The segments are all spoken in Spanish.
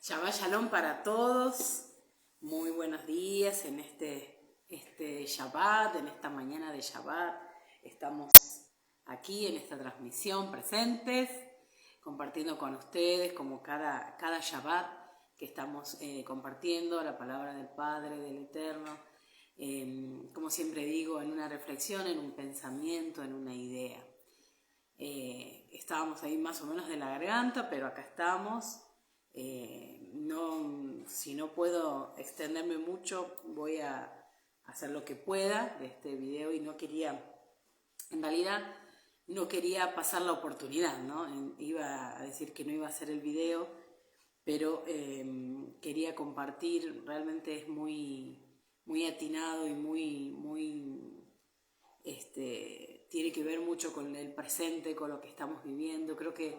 Shabbat Shalom para todos, muy buenos días en este Shabbat, en esta mañana de Shabbat. Estamos aquí en esta transmisión presentes, compartiendo con ustedes como cada Shabbat que estamos compartiendo la palabra del Padre, del Eterno, como siempre digo, en una reflexión, en un pensamiento, en una idea. Estábamos ahí más o menos de la garganta, pero acá estamos. Si no puedo extenderme mucho, voy a hacer lo que pueda de este video y en realidad no quería pasar la oportunidad, ¿no? Iba a decir que no iba a hacer el video, pero quería compartir, realmente es muy atinado y tiene que ver mucho con el presente, con lo que estamos viviendo. Creo que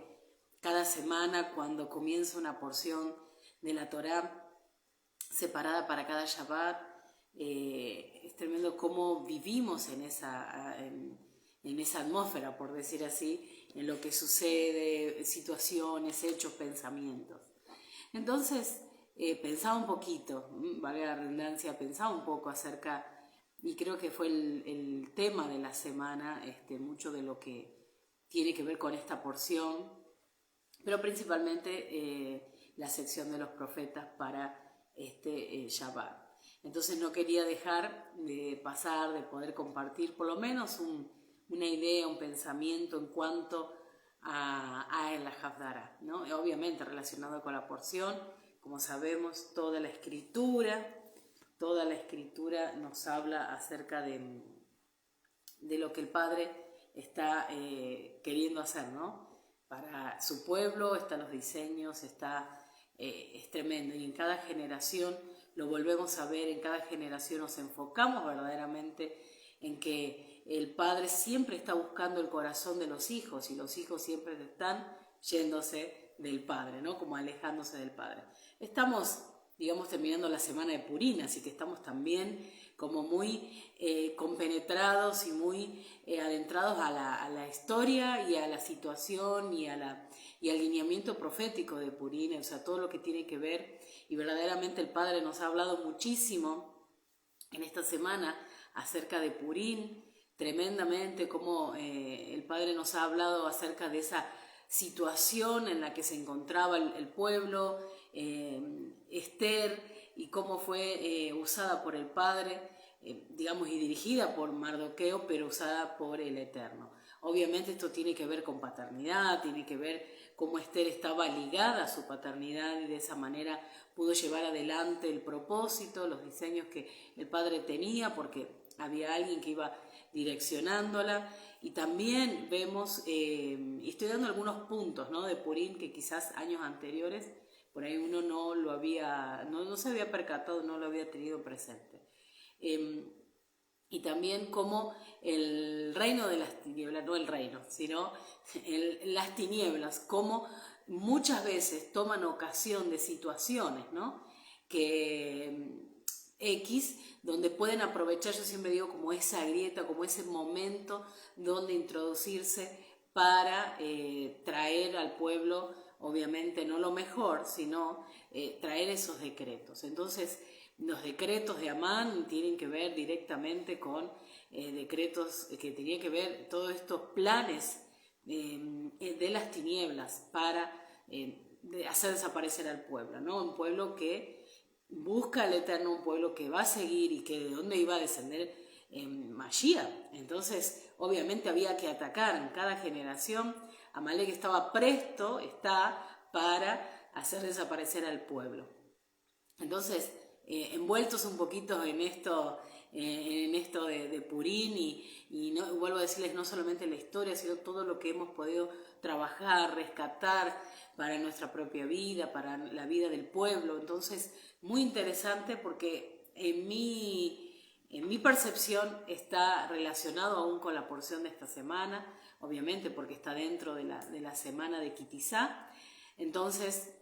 cada semana, cuando comienza una porción de la Torá separada para cada Shabbat, es tremendo cómo vivimos en esa atmósfera, por decir así, en lo que sucede, situaciones, hechos, pensamientos. Entonces, pensaba un poquito, valga la redundancia, pensaba un poco acerca, y creo que fue el tema de la semana, mucho de lo que tiene que ver con esta porción, pero principalmente la sección de los profetas para Shabbat. Entonces no quería dejar de pasar, de poder compartir por lo menos una idea, un pensamiento en cuanto a la Haftarah, ¿no? Obviamente relacionado con la porción. Como sabemos, toda la escritura nos habla acerca de lo que el Padre está queriendo hacer, ¿no? Para su pueblo, están los diseños, es tremendo. Y en cada generación lo volvemos a ver, en cada generación nos enfocamos verdaderamente en que el Padre siempre está buscando el corazón de los hijos y los hijos siempre están yéndose del Padre, ¿no? Como alejándose del Padre. Estamos, digamos, terminando la semana de Purim, así que estamos también como muy compenetrados y muy adentrados a la historia y a la situación y al lineamiento profético de Purim, o sea, todo lo que tiene que ver, y verdaderamente el Padre nos ha hablado muchísimo en esta semana acerca de Purim, tremendamente cómo el Padre nos ha hablado acerca de esa situación en la que se encontraba el pueblo, Esther, y cómo fue usada por el Padre, digamos, y dirigida por Mardoqueo, pero usada por el Eterno. Obviamente esto tiene que ver con paternidad, tiene que ver cómo Esther estaba ligada a su paternidad y de esa manera pudo llevar adelante el propósito, los diseños que el Padre tenía, porque había alguien que iba direccionándola. Y también vemos, y estoy dando algunos puntos, ¿no?, de Purim que quizás años anteriores por ahí uno no se había percatado, no lo había tenido presente. Y también como el reino de las tinieblas, no el reino, sino las tinieblas, como muchas veces toman ocasión de situaciones, ¿no?, que donde pueden aprovechar, yo siempre digo, como esa grieta, como ese momento donde introducirse para traer al pueblo, obviamente no lo mejor, sino traer esos decretos. Entonces, los decretos de Amán tienen que ver directamente con decretos que tenían que ver todos estos planes de las tinieblas para hacer desaparecer al pueblo, ¿no? Un pueblo que busca al Eterno, un pueblo que va a seguir y que de dónde iba a descender Mashiach. Entonces, obviamente había que atacar en cada generación. Amalek estaba presto, para hacer desaparecer al pueblo. Entonces, envueltos un poquito en esto de Purim y no, vuelvo a decirles, no solamente la historia, sino todo lo que hemos podido trabajar, rescatar para nuestra propia vida, para la vida del pueblo. Entonces, muy interesante porque en mi percepción está relacionado aún con la porción de esta semana, obviamente porque está dentro de la semana de Kitizá. Entonces,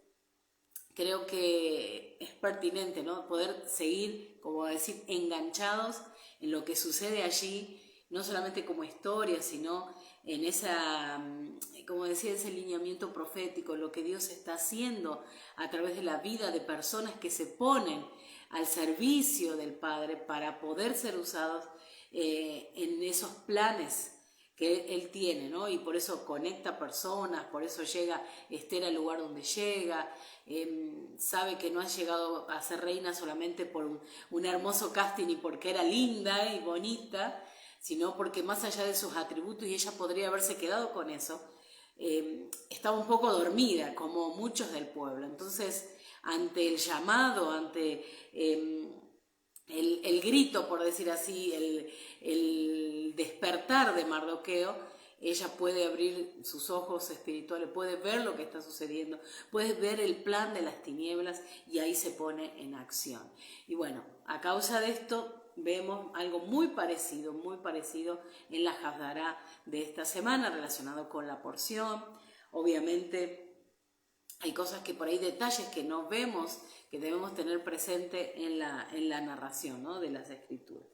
creo que es pertinente, ¿no?, poder seguir, como decir, enganchados en lo que sucede allí, no solamente como historia, sino en esa, como decía, ese lineamiento profético, lo que Dios está haciendo a través de la vida de personas que se ponen al servicio del Padre para poder ser usados en esos planes que Él tiene, ¿no? Y por eso conecta personas, por eso llega Esther al lugar donde llega, sabe que no ha llegado a ser reina solamente por un hermoso casting y porque era linda y bonita, sino porque más allá de sus atributos, y ella podría haberse quedado con eso, estaba un poco dormida, como muchos del pueblo. Entonces, ante el llamado, ante el grito, por decir así, el despertar de Mardoqueo, ella puede abrir sus ojos espirituales, puede ver lo que está sucediendo, puede ver el plan de las tinieblas y ahí se pone en acción. Y bueno, a causa de esto vemos algo muy parecido en la Hafdará de esta semana relacionado con la porción. Obviamente hay cosas que por ahí, detalles que no vemos, que debemos tener presente en la narración, ¿no?, de las escrituras.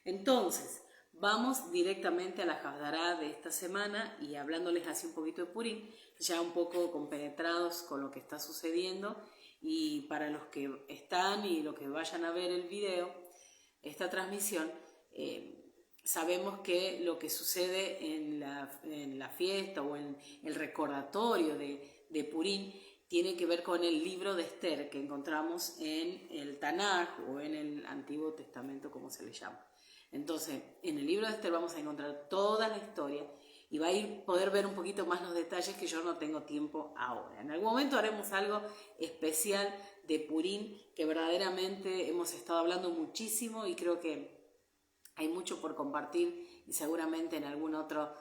Entonces, vamos directamente a la Hafdará de esta semana y hablándoles así un poquito de Purim, ya un poco compenetrados con lo que está sucediendo, y para los que están y los que vayan a ver el video, esta transmisión, sabemos que lo que sucede en la fiesta o en el recordatorio de Purim tiene que ver con el libro de Esther que encontramos en el Tanaj o en el Antiguo Testamento, como se le llama. Entonces, en el libro de Esther vamos a encontrar toda la historia y va a poder ver un poquito más los detalles que yo no tengo tiempo ahora. En algún momento haremos algo especial de Purim, que verdaderamente hemos estado hablando muchísimo y creo que hay mucho por compartir y seguramente en algún otro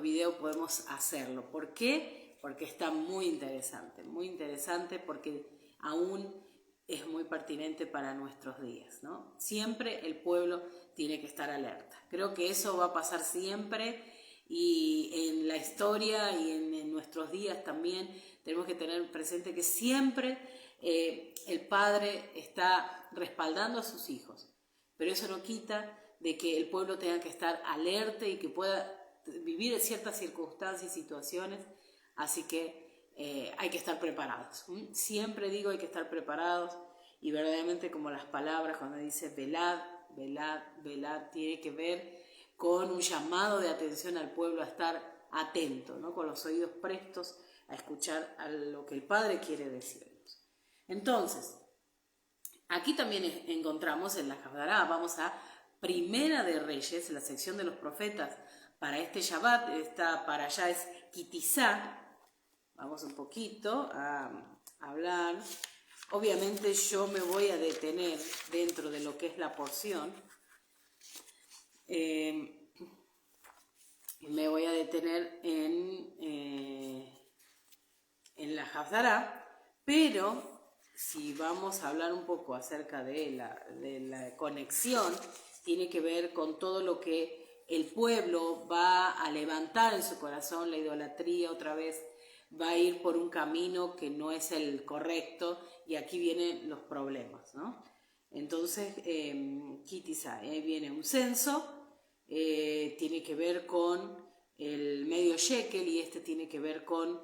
video podemos hacerlo. ¿Por qué? Porque está muy interesante porque aún es muy pertinente para nuestros días, ¿no? Siempre el pueblo tiene que estar alerta. Creo que eso va a pasar siempre y en la historia y en nuestros días también tenemos que tener presente que siempre el Padre está respaldando a sus hijos, pero eso no quita de que el pueblo tenga que estar alerta y que pueda vivir ciertas circunstancias y situaciones, así que hay que estar preparados. Siempre digo hay que estar preparados y verdaderamente como las palabras cuando dice velad, velad, velad, tiene que ver con un llamado de atención al pueblo a estar atento, ¿no? Con los oídos prestos a escuchar a lo que el Padre quiere decirnos. Entonces, aquí también encontramos en la Haftará, vamos a Primera de Reyes, la sección de los profetas para este Shabbat, esta para allá es Kitizá. Vamos un poquito a hablar. Obviamente yo me voy a detener dentro de lo que es la porción. Me voy a detener en la Haftará, pero si vamos a hablar un poco acerca de la conexión, tiene que ver con todo lo que el pueblo va a levantar en su corazón, la idolatría otra vez va a ir por un camino que no es el correcto y aquí vienen los problemas, ¿no? Entonces, Kitizá, viene un censo, tiene que ver con el medio shekel y este tiene que ver con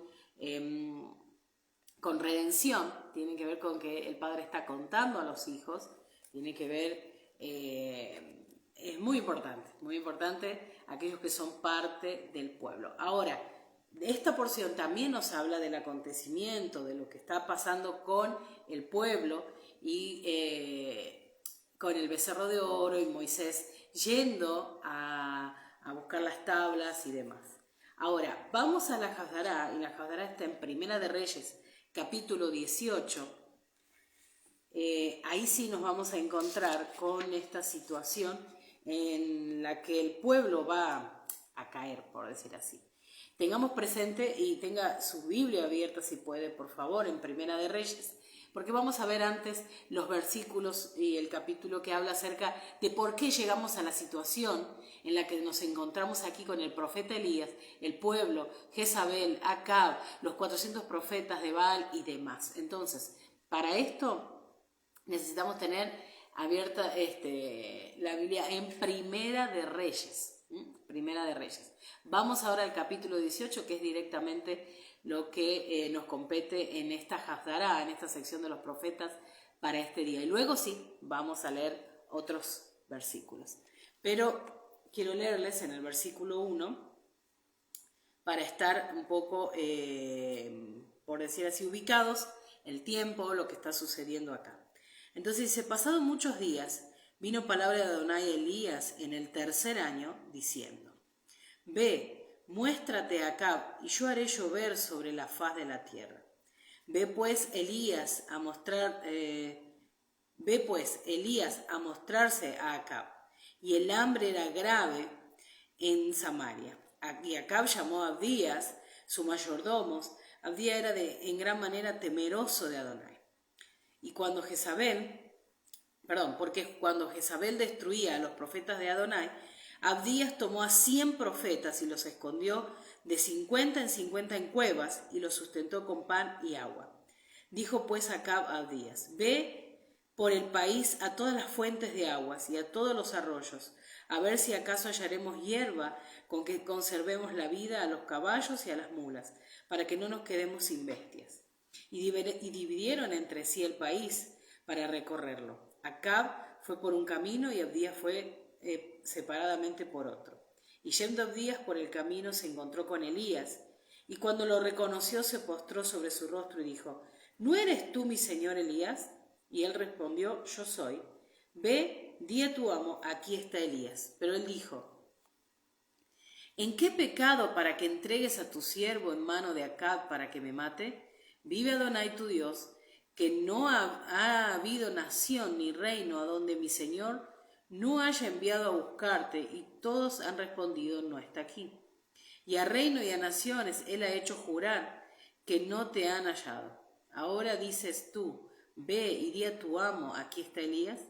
redención, tiene que ver con que el padre está contando a los hijos, tiene que ver, es muy importante aquellos que son parte del pueblo. Ahora, esta porción también nos habla del acontecimiento, de lo que está pasando con el pueblo y con el becerro de oro y Moisés yendo a buscar las tablas y demás. Ahora, vamos a la Haftará, y la Haftará está en Primera de Reyes, capítulo 18. Ahí sí nos vamos a encontrar con esta situación en la que el pueblo va a caer, por decir así. Tengamos presente y tenga su Biblia abierta si puede, por favor, en Primera de Reyes, porque vamos a ver antes los versículos y el capítulo que habla acerca de por qué llegamos a la situación en la que nos encontramos aquí con el profeta Elías, el pueblo, Jezabel, Acab, los 400 profetas de Baal y demás. Entonces, para esto necesitamos tener abierta la Biblia en Primera de Reyes. Primera de Reyes. Vamos ahora al capítulo 18, que es directamente lo que nos compete en esta Haftará, en esta sección de los profetas para este día. Y luego sí, vamos a leer otros versículos. Pero quiero leerles en el versículo 1 para estar un poco, por decir así, ubicados, el tiempo, lo que está sucediendo acá. Entonces dice, pasado muchos días, vino palabra de Adonai a Elías en el 3er año, diciendo, ve, muéstrate a Acab, y yo haré llover sobre la faz de la tierra. Ve pues Elías a mostrarse a Acab, y el hambre era grave en Samaria. Y Acab llamó a Abdías, su mayordomo. Abdías era en gran manera temeroso de Adonai. Porque cuando Jezabel destruía a los profetas de Adonai, Abdías tomó a 100 profetas y los escondió de 50 en 50 en cuevas y los sustentó con pan y agua. Dijo pues Acab a Abdías, ve por el país a todas las fuentes de aguas y a todos los arroyos, a ver si acaso hallaremos hierba con que conservemos la vida a los caballos y a las mulas, para que no nos quedemos sin bestias. Y dividieron entre sí el país para recorrerlo. Acab fue por un camino y Abdías fue separadamente por otro. Y yendo Abdías por el camino se encontró con Elías, y cuando lo reconoció se postró sobre su rostro y dijo, ¿no eres tú mi señor Elías? Y él respondió, yo soy. Ve, di a tu amo, aquí está Elías. Pero él dijo, ¿en qué pecado para que entregues a tu siervo en mano de Acab para que me mate? Vive Adonai tu Dios, que no ha habido nación ni reino a donde mi Señor no haya enviado a buscarte, y todos han respondido, no está aquí. Y a reino y a naciones él ha hecho jurar que no te han hallado. Ahora dices tú, ve y di a tu amo, aquí está Elías.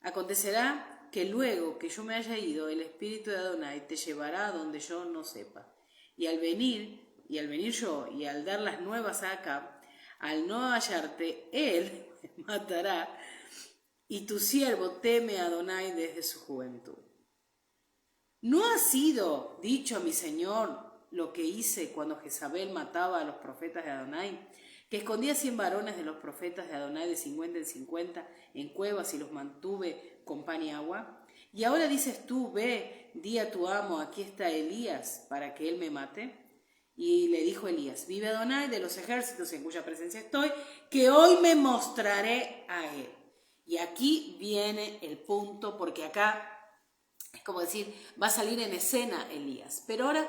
Acontecerá que luego que yo me haya ido, el espíritu de Adonai te llevará a donde yo no sepa. Y al venir yo y al dar las nuevas a Acab, al no hallarte, él me matará, y tu siervo teme a Adonai desde su juventud. ¿No ha sido dicho a mi señor lo que hice cuando Jezabel mataba a los profetas de Adonai? Que escondía 100 varones de los profetas de Adonai de 50 en 50 en cuevas y los mantuve con pan y agua. Y ahora dices tú, ve, di a tu amo, aquí está Elías, para que él me mate. Y le dijo Elías, vive Adonai de los ejércitos en cuya presencia estoy, que hoy me mostraré a él. Y aquí viene el punto, porque acá es como decir, va a salir en escena Elías. Pero ahora,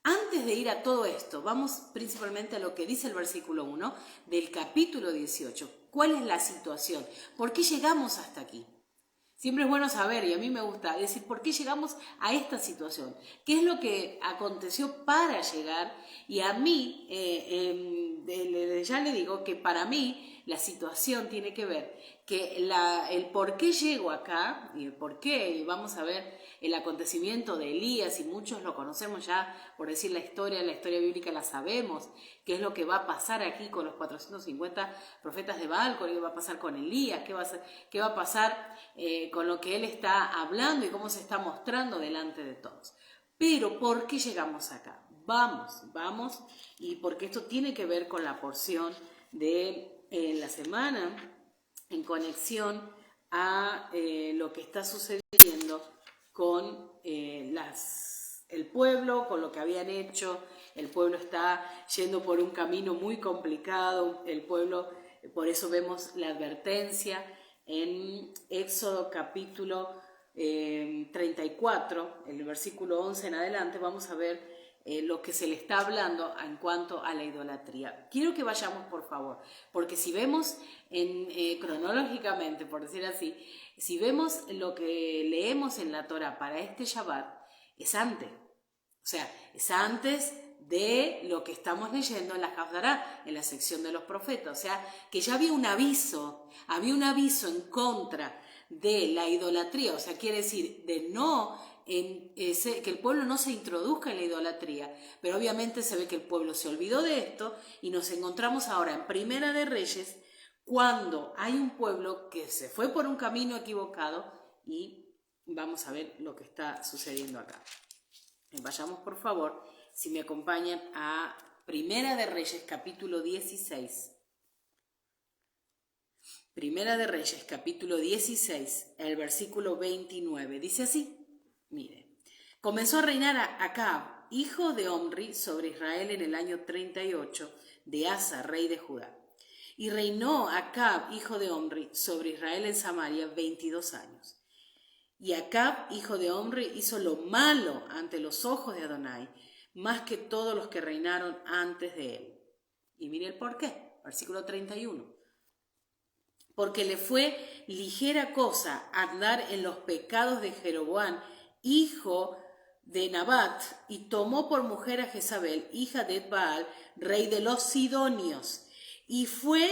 antes de ir a todo esto, vamos principalmente a lo que dice el versículo 1 del capítulo 18. ¿Cuál es la situación? ¿Por qué llegamos hasta aquí? Siempre es bueno saber, y a mí me gusta decir, ¿por qué llegamos a esta situación? ¿Qué es lo que aconteció para llegar? Y a mí, ya le digo que para mí la situación tiene que ver que el por qué llego acá, y el por qué, y vamos a ver el acontecimiento de Elías, y muchos lo conocemos ya, por decir la historia bíblica la sabemos, qué es lo que va a pasar aquí con los 450 profetas de Baal, qué va a pasar con Elías, qué va a pasar con lo que él está hablando y cómo se está mostrando delante de todos. Pero, ¿por qué llegamos acá? Vamos, y porque esto tiene que ver con la porción de la semana en conexión a lo que está sucediendo con el pueblo, con lo que habían hecho. El pueblo está yendo por un camino muy complicado, el pueblo, por eso vemos la advertencia en Éxodo capítulo 34, el versículo 11 en adelante, vamos a ver lo que se le está hablando en cuanto a la idolatría. Quiero que vayamos, por favor, porque si vemos cronológicamente, por decir así, si vemos lo que leemos en la Torá para este Shabbat, es antes. O sea, es antes de lo que estamos leyendo en la Haftará, en la sección de los profetas. O sea, que ya había un aviso en contra de la idolatría. O sea, quiere decir, de no que el pueblo no se introduzca en la idolatría, pero obviamente se ve que el pueblo se olvidó de esto y nos encontramos ahora en Primera de Reyes cuando hay un pueblo que se fue por un camino equivocado y vamos a ver lo que está sucediendo acá. Vayamos por favor, si me acompañan a Primera de Reyes capítulo 16. Primera de Reyes capítulo 16, el versículo 29, dice así. Mire, comenzó a reinar Acab, hijo de Omri, sobre Israel en el año 38 de Asa, rey de Judá. Y reinó Acab, hijo de Omri, sobre Israel en Samaria 22 años. Y Acab, hijo de Omri, hizo lo malo ante los ojos de Adonai, más que todos los que reinaron antes de él. Y mire el por qué, versículo 31. Porque le fue ligera cosa andar en los pecados de Jeroboam, hijo de Nabat, y tomó por mujer a Jezabel, hija de Baal, rey de los Sidonios, y fue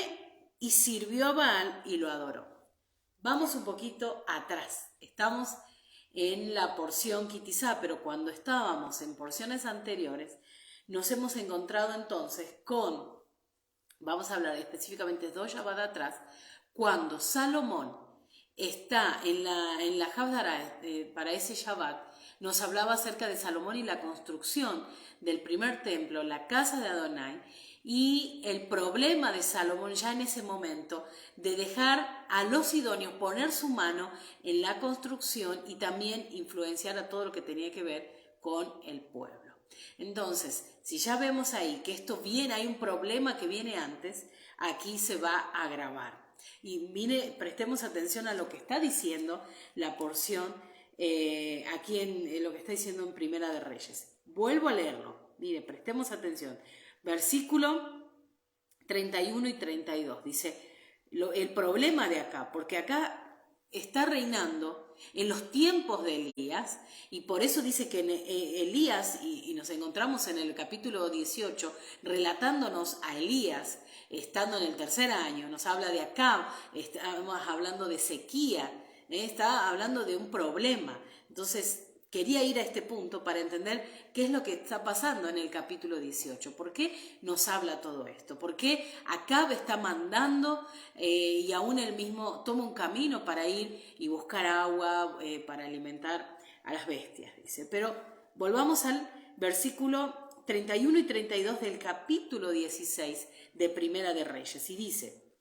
y sirvió a Baal y lo adoró. Vamos un poquito atrás, estamos en la porción Kitizá, pero cuando estábamos en porciones anteriores, nos hemos encontrado entonces con, vamos a hablar específicamente 2 Shabbat atrás, cuando Salomón está en la Haftará para ese Shabbat, nos hablaba acerca de Salomón y la construcción del primer templo, la casa de Adonai, y el problema de Salomón ya en ese momento de dejar a los sidonios poner su mano en la construcción y también influenciar a todo lo que tenía que ver con el pueblo. Entonces, si ya vemos ahí que esto viene, hay un problema que viene antes, aquí se va a agravar. Y mire, prestemos atención a lo que está diciendo la porción aquí en lo que está diciendo en Primera de Reyes. Vuelvo a leerlo, mire, prestemos atención. Versículo 31 y 32, dice el problema de acá, porque acá está reinando en los tiempos de Elías, y por eso dice que Elías, y nos encontramos en el capítulo 18, relatándonos a Elías, estando en el tercer año, nos habla de Acab, estamos hablando de sequía, está hablando de un problema. Entonces, quería ir a este punto para entender qué es lo que está pasando en el capítulo 18. ¿Por qué nos habla todo esto? ¿Por qué Acab está mandando y aún él mismo toma un camino para ir y buscar agua para alimentar a las bestias? Dice. Pero volvamos al versículo 31 y 32 del capítulo 16 de Primera de Reyes. Y dice,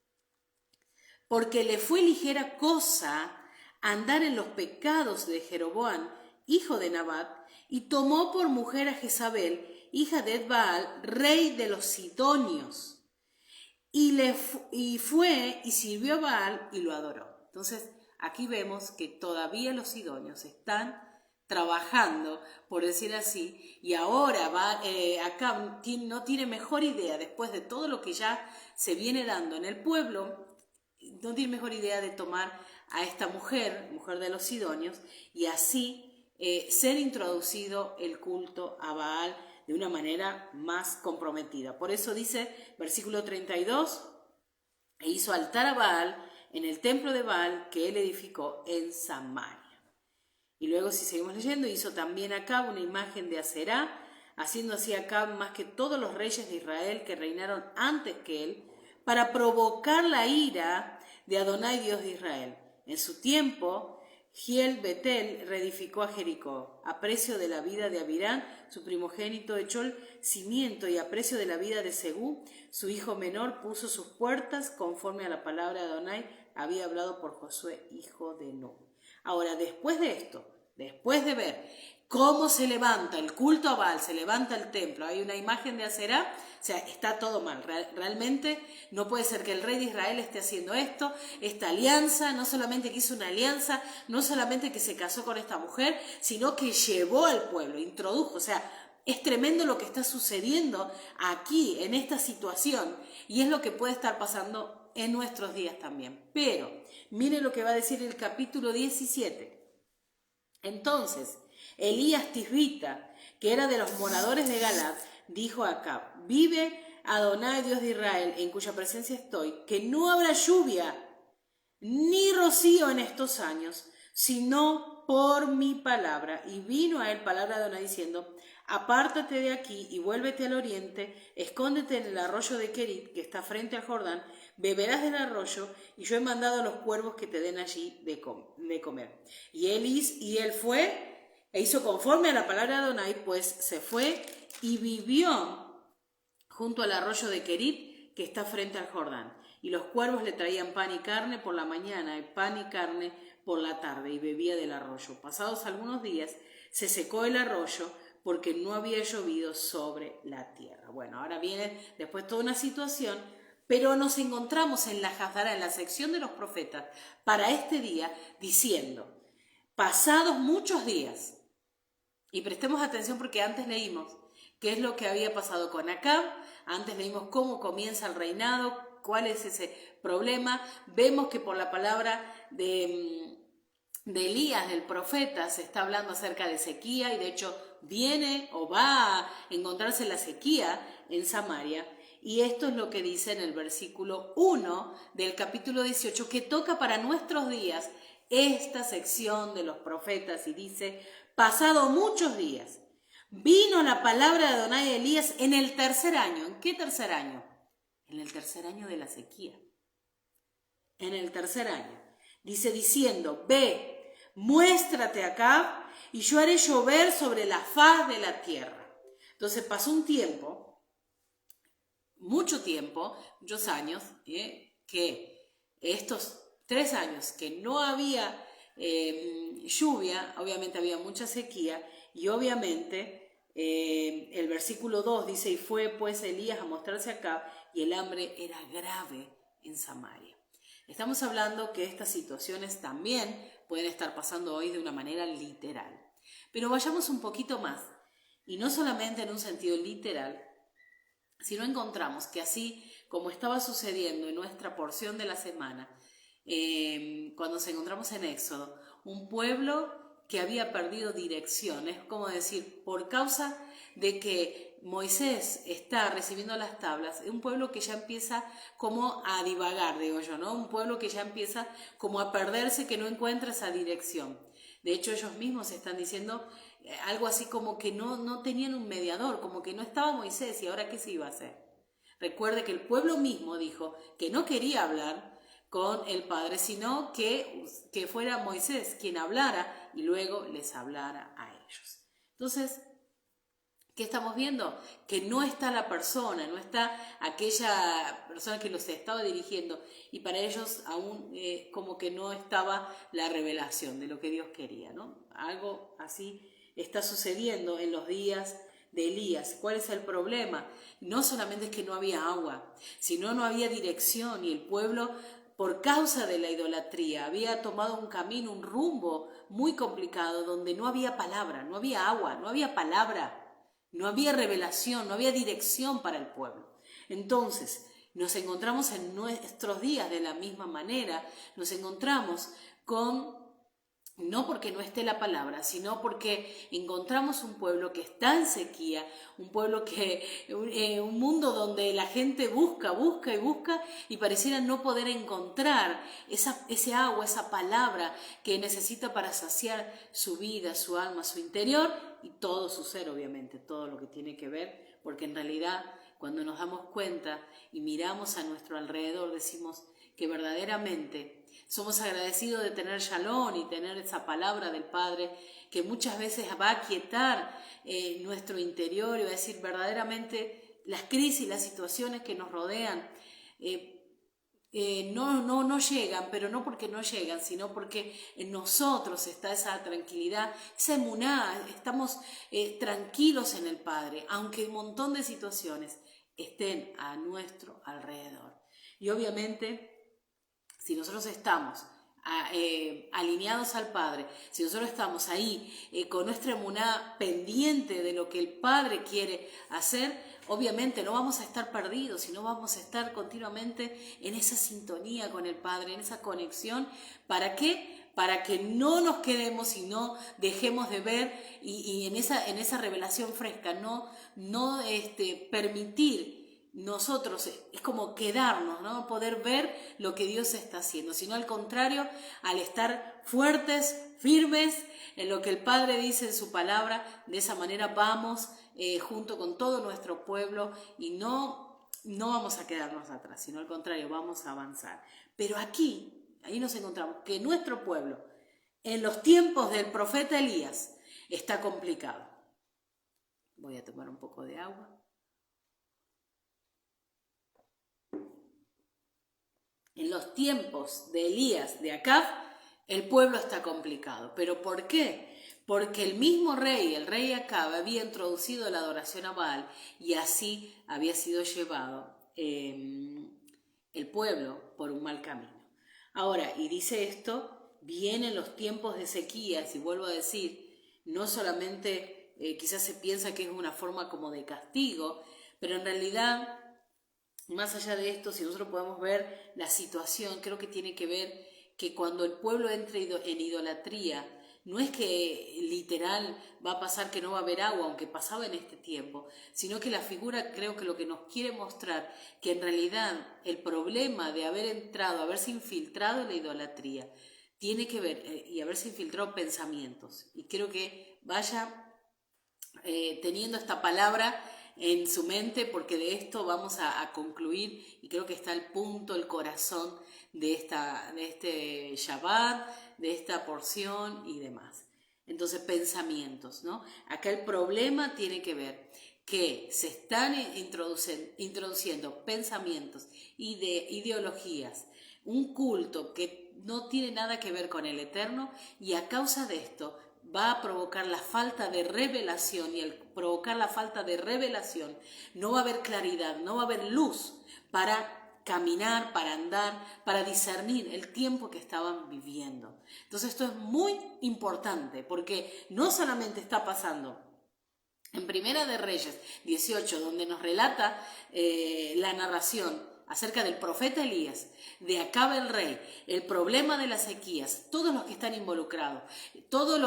porque le fue ligera cosa andar en los pecados de Jeroboam, hijo de Nabat, y tomó por mujer a Jezabel, hija de Baal, rey de los sidonios, y fue y sirvió a Baal y lo adoró. Entonces, aquí vemos que todavía los sidonios están trabajando, por decir así, y ahora Acab no tiene mejor idea, después de todo lo que ya se viene dando en el pueblo, no tiene mejor idea de tomar a esta mujer de los sidonios, y así ser introducido el culto a Baal de una manera más comprometida. Por eso dice, versículo 32, e hizo altar a Baal en el templo de Baal que él edificó en Samaria. Y luego, si seguimos leyendo, hizo también Acab una imagen de Aserá, haciendo así Acab más que todos los reyes de Israel que reinaron antes que él, para provocar la ira de Adonai, Dios de Israel. En su tiempo, Giel Betel reedificó a Jericó. A precio de la vida de Abirán, su primogénito, echó el cimiento, y a precio de la vida de Segú, su hijo menor, puso sus puertas, conforme a la palabra de Adonai había hablado por Josué, hijo de Nun. Ahora, después de esto, después de ver cómo se levanta el culto a Baal, se levanta el templo, hay una imagen de Aserá, o sea, está todo mal. Realmente no puede ser que el rey de Israel esté haciendo esto, esta alianza, no solamente que hizo una alianza, no solamente que se casó con esta mujer, sino que llevó al pueblo, introdujo, o sea, es tremendo lo que está sucediendo aquí, en esta situación, y es lo que puede estar pasando en nuestros días también. Pero, mire lo que va a decir el capítulo 17. Entonces, Elías Tisbita, que era de los moradores de Galad, dijo a Acab: vive Adonai, Dios de Israel, en cuya presencia estoy, que no habrá lluvia ni rocío en estos años, sino por mi palabra. Y vino a él palabra de Adonai diciendo: apártate de aquí y vuélvete al oriente, escóndete en el arroyo de Kerit, que está frente al Jordán, beberás del arroyo, y yo he mandado a los cuervos que te den allí de comer. Y él fue e hizo conforme a la palabra de Adonai, pues se fue y vivió junto al arroyo de Kerit, que está frente al Jordán. Y los cuervos le traían pan y carne por la mañana, y pan y carne por la tarde, y bebía del arroyo. Pasados algunos días, se secó el arroyo, porque no había llovido sobre la tierra. Bueno, ahora viene después toda una situación, pero nos encontramos en la Haftará, en la sección de los profetas, para este día, diciendo: pasados muchos días, y prestemos atención porque antes leímos qué es lo que había pasado con Acab, antes leímos cómo comienza el reinado, cuál es ese problema, vemos que por la palabra de Elías, del profeta, se está hablando acerca de sequía, y de hecho viene o va a encontrarse la sequía en Samaria, y esto es lo que dice en el versículo 1 del capítulo 18, que toca para nuestros días esta sección de los profetas, y dice: pasado muchos días, vino la palabra de Adonai a Elías en el tercer año. ¿En qué tercer año? En el tercer año de la sequía. En el tercer año. Dice diciendo: ve, muéstrate acá, y yo haré llover sobre la faz de la tierra. Entonces pasó un tiempo, muchos años, que estos 3 años que no había lluvia, obviamente había mucha sequía, y obviamente el versículo 2 dice: y fue pues Elías a mostrarse acá, y el hambre era grave en Samaria. Estamos hablando que estas situaciones también pueden estar pasando hoy de una manera literal. Pero vayamos un poquito más, y no solamente en un sentido literal, sino encontramos que así como estaba sucediendo en nuestra porción de la semana, cuando nos encontramos en Éxodo, un pueblo que había perdido dirección, es como decir, por causa de que Moisés está recibiendo las tablas, es un pueblo que ya empieza como a divagar, digo yo, ¿no? Un pueblo que ya empieza como a perderse, que no encuentra esa dirección. De hecho, ellos mismos están diciendo algo así como que no tenían un mediador, como que no estaba Moisés, y ahora ¿qué se iba a hacer? Recuerde que el pueblo mismo dijo que no quería hablar con el Padre, sino que fuera Moisés quien hablara y luego les hablara a ellos. Entonces, ¿Qué estamos viendo? Que no está la persona, no está aquella persona que los estaba dirigiendo, y para ellos aún como que no estaba la revelación de lo que Dios quería, ¿no? Algo así está sucediendo en los días de Elías. ¿Cuál es el problema? No solamente es que no había agua, sino no había dirección, y el pueblo, por causa de la idolatría, había tomado un camino, un rumbo muy complicado, donde no había palabra, no había agua, no había palabra. No había revelación, no había dirección para el pueblo. Entonces, nos encontramos en nuestros días de la misma manera, nos encontramos con, no porque no esté la palabra, sino porque encontramos un pueblo que está en sequía, un pueblo un mundo donde la gente busca y pareciera no poder encontrar ese agua, esa palabra que necesita para saciar su vida, su alma, su interior y todo su ser, obviamente, todo lo que tiene que ver, porque en realidad cuando nos damos cuenta y miramos a nuestro alrededor decimos que verdaderamente somos agradecidos de tener Shalom y tener esa palabra del Padre que muchas veces va a aquietar nuestro interior y va a decir verdaderamente las crisis, las situaciones que nos rodean no llegan, pero no porque no llegan, sino porque en nosotros está esa tranquilidad, esa emuná, estamos tranquilos en el Padre, aunque un montón de situaciones estén a nuestro alrededor. Y obviamente, si nosotros estamos alineados al Padre, si nosotros estamos ahí con nuestra emuná pendiente de lo que el Padre quiere hacer, obviamente no vamos a estar perdidos, sino vamos a estar continuamente en esa sintonía con el Padre, en esa conexión. ¿Para qué? Para que no nos quedemos y no dejemos de ver y en esa revelación fresca, no permitir nosotros, es como quedarnos, ¿no? Poder ver lo que Dios está haciendo, sino al contrario, al estar fuertes, firmes en lo que el Padre dice en su palabra, de esa manera vamos junto con todo nuestro pueblo y no vamos a quedarnos atrás, sino al contrario, vamos a avanzar. Pero ahí nos encontramos que nuestro pueblo, en los tiempos del profeta Elías, está complicado. Voy a tomar un poco de agua. En los tiempos de Elías, de Acab, el pueblo está complicado. ¿Pero por qué? Porque el mismo rey, el rey Acab, había introducido la adoración a Baal y así había sido llevado el pueblo por un mal camino. Ahora, y dice esto, vienen los tiempos de sequías, y vuelvo a decir, no solamente quizás se piensa que es una forma como de castigo, pero en realidad, más allá de esto, si nosotros podemos ver la situación, creo que tiene que ver que cuando el pueblo entra en idolatría, no es que literal va a pasar que no va a haber agua, aunque pasaba en este tiempo, sino que la figura creo que lo que nos quiere mostrar, que en realidad el problema de haberse infiltrado en la idolatría, tiene que ver, y haberse infiltrado pensamientos. Y creo que vaya teniendo esta palabra en su mente, porque de esto vamos a concluir, y creo que está el punto, el corazón de este Shabbat, de esta porción y demás. Entonces, pensamientos, ¿no? Acá el problema tiene que ver que se están introduciendo pensamientos y de ideologías, un culto que no tiene nada que ver con el Eterno, y a causa de esto va a provocar la falta de revelación, y al provocar la falta de revelación no va a haber claridad, no va a haber luz para caminar, para andar, para discernir el tiempo que estaban viviendo. Entonces esto es muy importante, porque no solamente está pasando en Primera de Reyes 18, donde nos relata la narración acerca del profeta Elías, de Acab el rey, el problema de las sequías, todos los que están involucrados, todos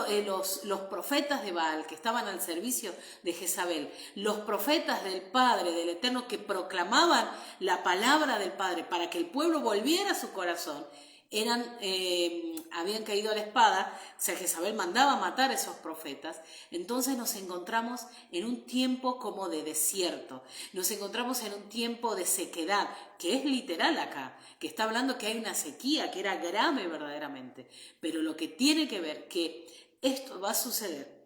los profetas de Baal que estaban al servicio de Jezabel, los profetas del Padre, del Eterno, que proclamaban la palabra del Padre para que el pueblo volviera a su corazón, habían caído a la espada, o sea, Jezabel mandaba matar a esos profetas. Entonces nos encontramos en un tiempo como de desierto, nos encontramos en un tiempo de sequedad, que es literal acá, que está hablando que hay una sequía, que era grave verdaderamente, pero lo que tiene que ver que esto va a suceder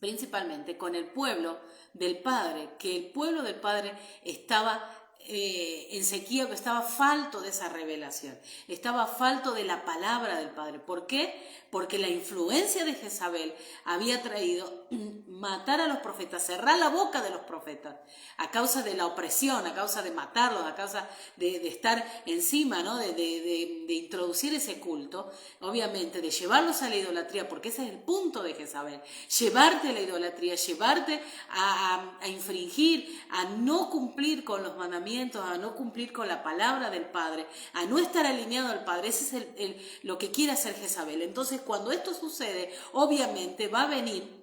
principalmente con el pueblo del Padre, que el pueblo del Padre estaba en sequía, que estaba falto de esa revelación, estaba falto de la palabra del Padre. ¿Por qué? Porque la influencia de Jezabel había traído matar a los profetas, cerrar la boca de los profetas, a causa de la opresión, a causa de matarlos, a causa de estar encima, ¿no? de introducir ese culto, obviamente, de llevarlos a la idolatría, porque ese es el punto de Jezabel, llevarte a la idolatría, llevarte a infringir, a no cumplir con los mandamientos, a no cumplir con la palabra del Padre, a no estar alineado al Padre. Ese es lo que quiere hacer Jezabel. Entonces, cuando esto sucede, obviamente va a venir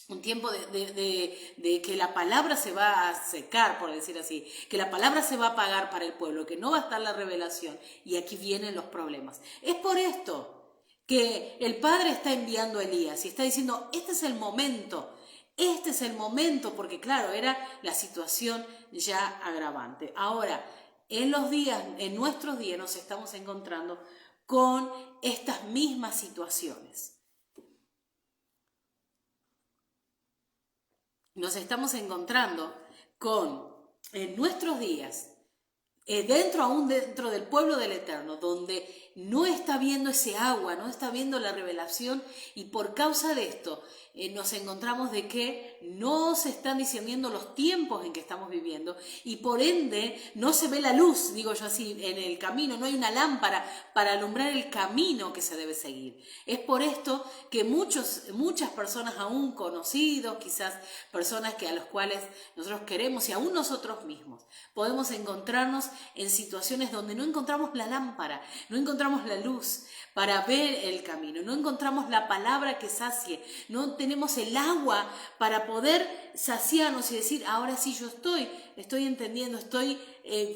un tiempo de que la palabra se va a secar, por decir así, que la palabra se va a apagar para el pueblo, que no va a estar la revelación, y aquí vienen los problemas. Es por esto que el Padre está enviando a Elías y está diciendo, este es el momento, porque claro, era la situación ya agravante. Ahora, en nuestros días nos estamos encontrando con estas mismas situaciones. Nos estamos encontrando con, en nuestros días, dentro del pueblo del Eterno, donde no está viendo ese agua, no está viendo la revelación, y por causa de esto nos encontramos de que no se están discerniendo los tiempos en que estamos viviendo, y por ende no se ve la luz, digo yo así, en el camino, no hay una lámpara para alumbrar el camino que se debe seguir. Es por esto que muchas personas aún conocidos, quizás personas a los cuales nosotros queremos, y aún nosotros mismos, podemos encontrarnos en situaciones donde no encontramos la lámpara, no encontramos la luz para ver el camino, no encontramos la palabra que sacie, no tenemos el agua para poder saciarnos y decir, ahora sí yo estoy entendiendo, estoy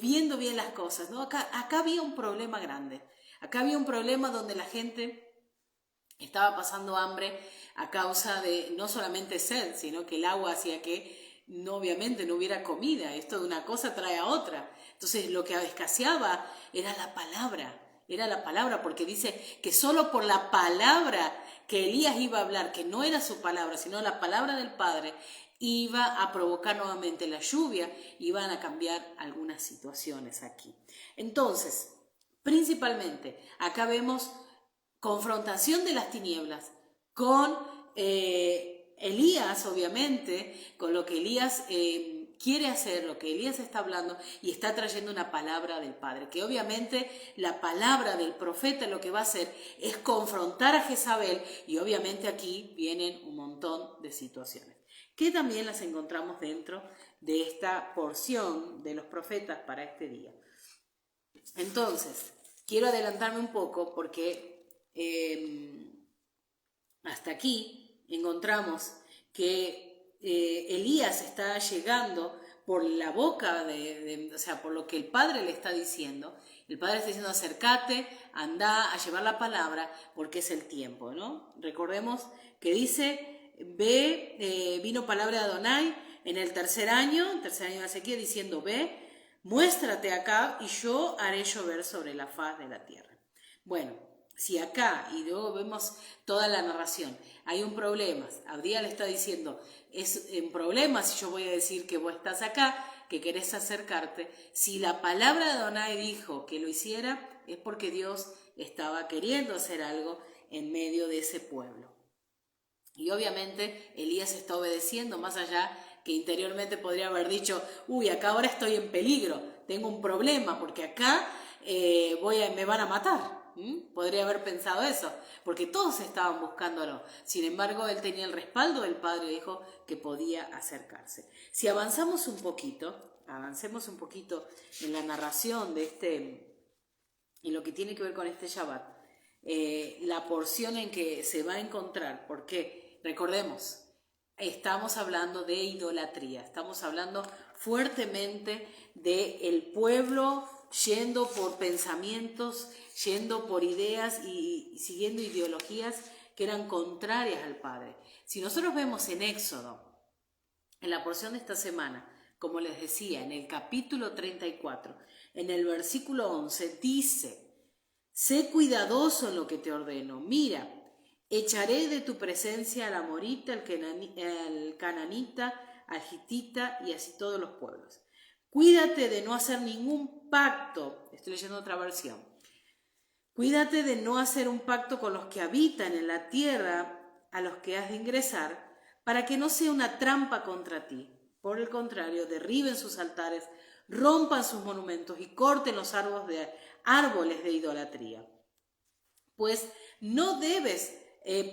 viendo bien las cosas, ¿no? Acá había un problema grande, acá había un problema donde la gente estaba pasando hambre a causa de no solamente sed, sino que el agua hacía que obviamente no hubiera comida. Esto de una cosa trae a otra. Entonces lo que escaseaba era la palabra, porque dice que solo por la palabra que Elías iba a hablar, que no era su palabra, sino la palabra del Padre, iba a provocar nuevamente la lluvia, iban a cambiar algunas situaciones aquí. Entonces, principalmente, acá vemos confrontación de las tinieblas con Elías, obviamente, con lo que Elías quiere hacer, lo que Elías está hablando, y está trayendo una palabra del Padre, que obviamente la palabra del profeta lo que va a hacer es confrontar a Jezabel, y obviamente aquí vienen un montón de situaciones, que también las encontramos dentro de esta porción de los profetas para este día. Entonces, quiero adelantarme un poco porque hasta aquí encontramos que Elías está llegando por la boca o sea, por lo que el Padre le está diciendo. El Padre está diciendo, acércate, anda a llevar la palabra, porque es el tiempo, ¿no? Recordemos que dice, vino palabra de Adonai en el tercer año de la sequía, diciendo, ve, muéstrate acá y yo haré llover sobre la faz de la tierra. Bueno, si acá, y luego vemos toda la narración, hay un problema, Abdías le está diciendo, es un problema si yo voy a decir que vos estás acá, que querés acercarte. Si la palabra de Adonai dijo que lo hiciera, es porque Dios estaba queriendo hacer algo en medio de ese pueblo. Y obviamente Elías está obedeciendo, más allá que interiormente podría haber dicho, acá ahora estoy en peligro, tengo un problema, porque acá me van a matar. Podría haber pensado eso, porque todos estaban buscándolo. Sin embargo, él tenía el respaldo del Padre y dijo que podía acercarse. Si avancemos un poquito en la narración de en lo que tiene que ver con este Shabbat, la porción en que se va a encontrar, porque recordemos, estamos hablando de idolatría, estamos hablando fuertemente del pueblo yendo por pensamientos, yendo por ideas y siguiendo ideologías que eran contrarias al Padre. Si nosotros vemos en Éxodo, en la porción de esta semana, como les decía, en el capítulo 34, en el versículo 11, dice, sé cuidadoso en lo que te ordeno. Mira, Echaré de tu presencia al amorita, al cananita, al hitita y así todos los pueblos. Cuídate de no hacer ningún pacto. Estoy leyendo otra versión. Cuídate de no hacer un pacto con los que habitan en la tierra a los que has de ingresar, para que no sea una trampa contra ti. Por el contrario, derriben sus altares, rompan sus monumentos y corten los árboles de idolatría. Pues no debes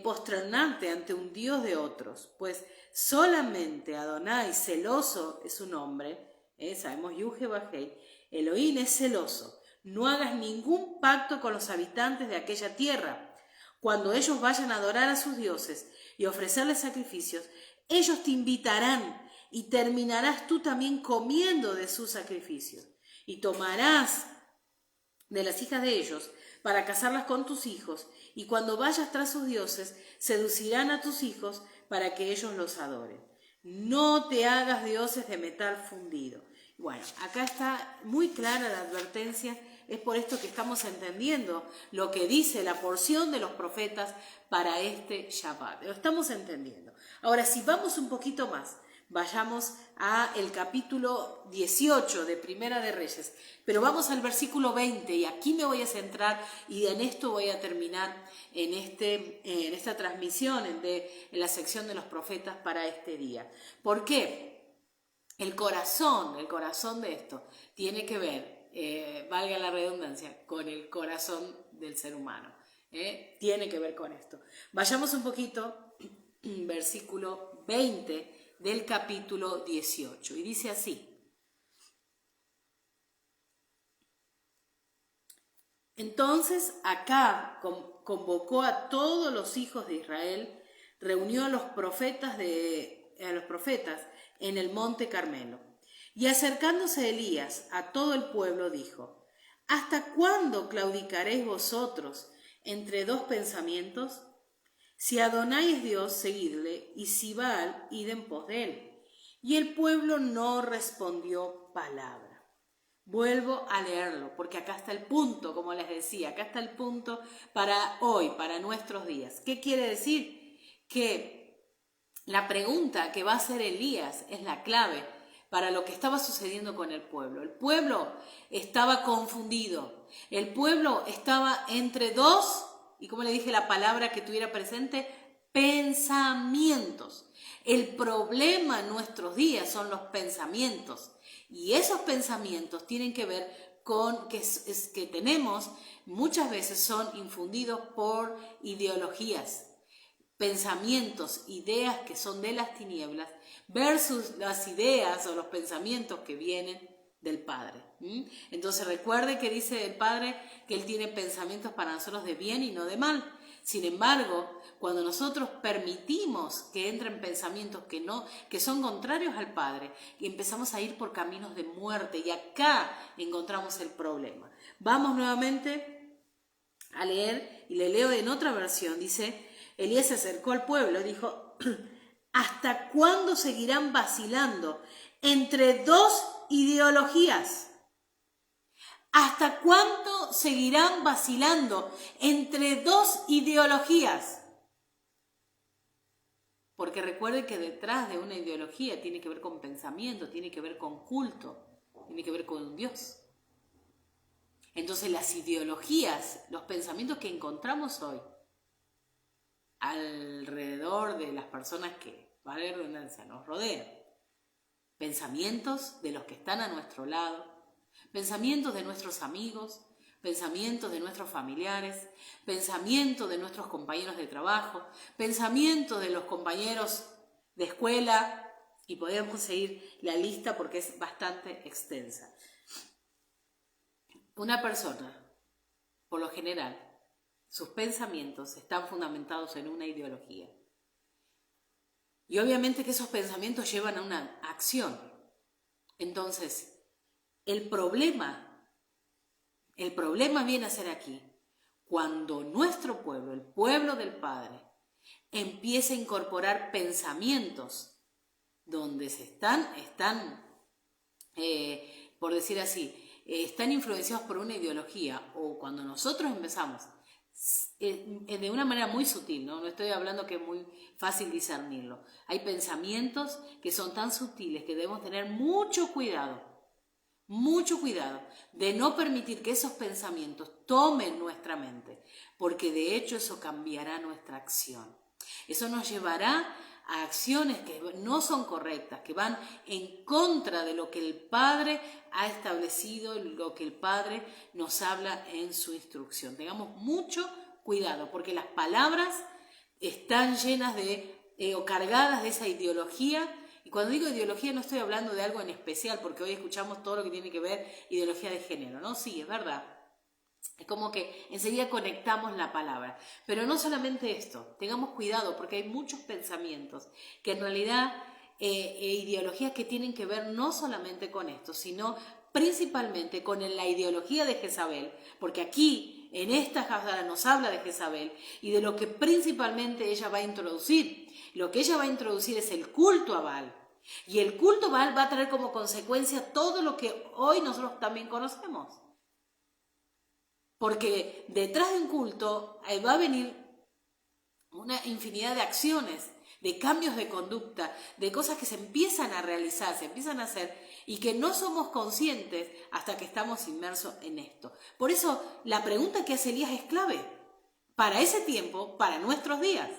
posternarte ante un dios de otros, pues solamente Adonai, celoso es su nombre, sabemos Yuhe-Bajei, Elohim es celoso. No hagas ningún pacto con los habitantes de aquella tierra. Cuando ellos vayan a adorar a sus dioses y ofrecerles sacrificios, ellos te invitarán y terminarás tú también comiendo de sus sacrificios. Y tomarás de las hijas de ellos para casarlas con tus hijos, y cuando vayas tras sus dioses, seducirán a tus hijos para que ellos los adoren. No te hagas dioses de metal fundido. Bueno, acá está muy clara la advertencia. Es por esto que estamos entendiendo lo que dice la porción de los profetas para este Shabbat. Lo estamos entendiendo. Ahora, si vamos un poquito más, vayamos a el capítulo 18 de Primera de Reyes, pero vamos al versículo 20 y aquí me voy a centrar y en esto voy a terminar en esta transmisión en la sección de los profetas para este día. ¿Por qué? El corazón de esto tiene que ver, valga la redundancia, con el corazón del ser humano. Tiene que ver con esto. Vayamos un poquito, versículo 20 del capítulo 18, y dice así: Entonces Acab convocó a todos los hijos de Israel, reunió a los profetas en el monte Carmelo, y acercándose Elías a todo el pueblo dijo: ¿Hasta cuándo claudicaréis vosotros entre dos pensamientos? Si Adonai es Dios, seguidle, y si Baal, id en pos de él. Y el pueblo no respondió palabra. Vuelvo a leerlo, porque acá está el punto, como les decía, acá está el punto para hoy, para nuestros días. ¿Qué quiere decir? Que la pregunta que va a hacer Elías es la clave para lo que estaba sucediendo con el pueblo. El pueblo estaba confundido, el pueblo estaba entre dos, y como le dije la palabra que tuviera presente, pensamientos. El problema en nuestros días son los pensamientos, y esos pensamientos tienen que ver con que tenemos, muchas veces son infundidos por ideologías, pensamientos, ideas que son de las tinieblas versus las ideas o los pensamientos que vienen del Padre. Entonces recuerde que dice el Padre que Él tiene pensamientos para nosotros de bien y no de mal. Sin embargo, cuando nosotros permitimos que entren pensamientos que son contrarios al Padre, empezamos a ir por caminos de muerte, y acá encontramos el problema. Vamos nuevamente a leer, y le leo en otra versión. Dice: Elías se acercó al pueblo y dijo: ¿Hasta cuándo seguirán vacilando entre dos ideologías? ¿Hasta cuándo seguirán vacilando entre dos ideologías? Porque recuerde que detrás de una ideología tiene que ver con pensamiento, tiene que ver con culto, tiene que ver con Dios. Entonces las ideologías, los pensamientos que encontramos hoy alrededor de las personas que, vale la redundancia, nos rodean, pensamientos de los que están a nuestro lado, pensamientos de nuestros amigos, pensamientos de nuestros familiares, pensamientos de nuestros compañeros de trabajo, pensamientos de los compañeros de escuela, y podemos seguir la lista porque es bastante extensa. Una persona, por lo general, sus pensamientos están fundamentados en una ideología. Y obviamente que esos pensamientos llevan a una acción. Entonces, el problema viene a ser aquí, cuando nuestro pueblo, el pueblo del Padre, empieza a incorporar pensamientos donde están por decir así, están influenciados por una ideología, o cuando nosotros empezamos, de una manera muy sutil, ¿no? No estoy hablando que es muy fácil discernirlo. Hay pensamientos que son tan sutiles que debemos tener mucho cuidado de no permitir que esos pensamientos tomen nuestra mente, porque de hecho eso cambiará nuestra acción. Eso nos llevará a acciones que no son correctas, que van en contra de lo que el Padre ha establecido, lo que el Padre nos habla en su instrucción. Tengamos mucho cuidado, porque las palabras están llenas o cargadas de esa ideología. Y cuando digo ideología no estoy hablando de algo en especial, porque hoy escuchamos todo lo que tiene que ver ideología de género, ¿no? Sí, es verdad. Es como que enseguida conectamos la palabra. Pero no solamente esto, tengamos cuidado porque hay muchos pensamientos que en realidad, ideologías que tienen que ver no solamente con esto, sino principalmente con la ideología de Jezabel, porque aquí en esta Jafdara nos habla de Jezabel y de lo que principalmente ella va a introducir. Lo que ella va a introducir es el culto a Baal. Y el culto a Baal va a traer como consecuencia todo lo que hoy nosotros también conocemos. Porque detrás de un culto va a venir una infinidad de acciones, de cambios de conducta, de cosas que se empiezan a realizar, se empiezan a hacer y que no somos conscientes hasta que estamos inmersos en esto. Por eso la pregunta que hace Elías es clave para ese tiempo, para nuestros días.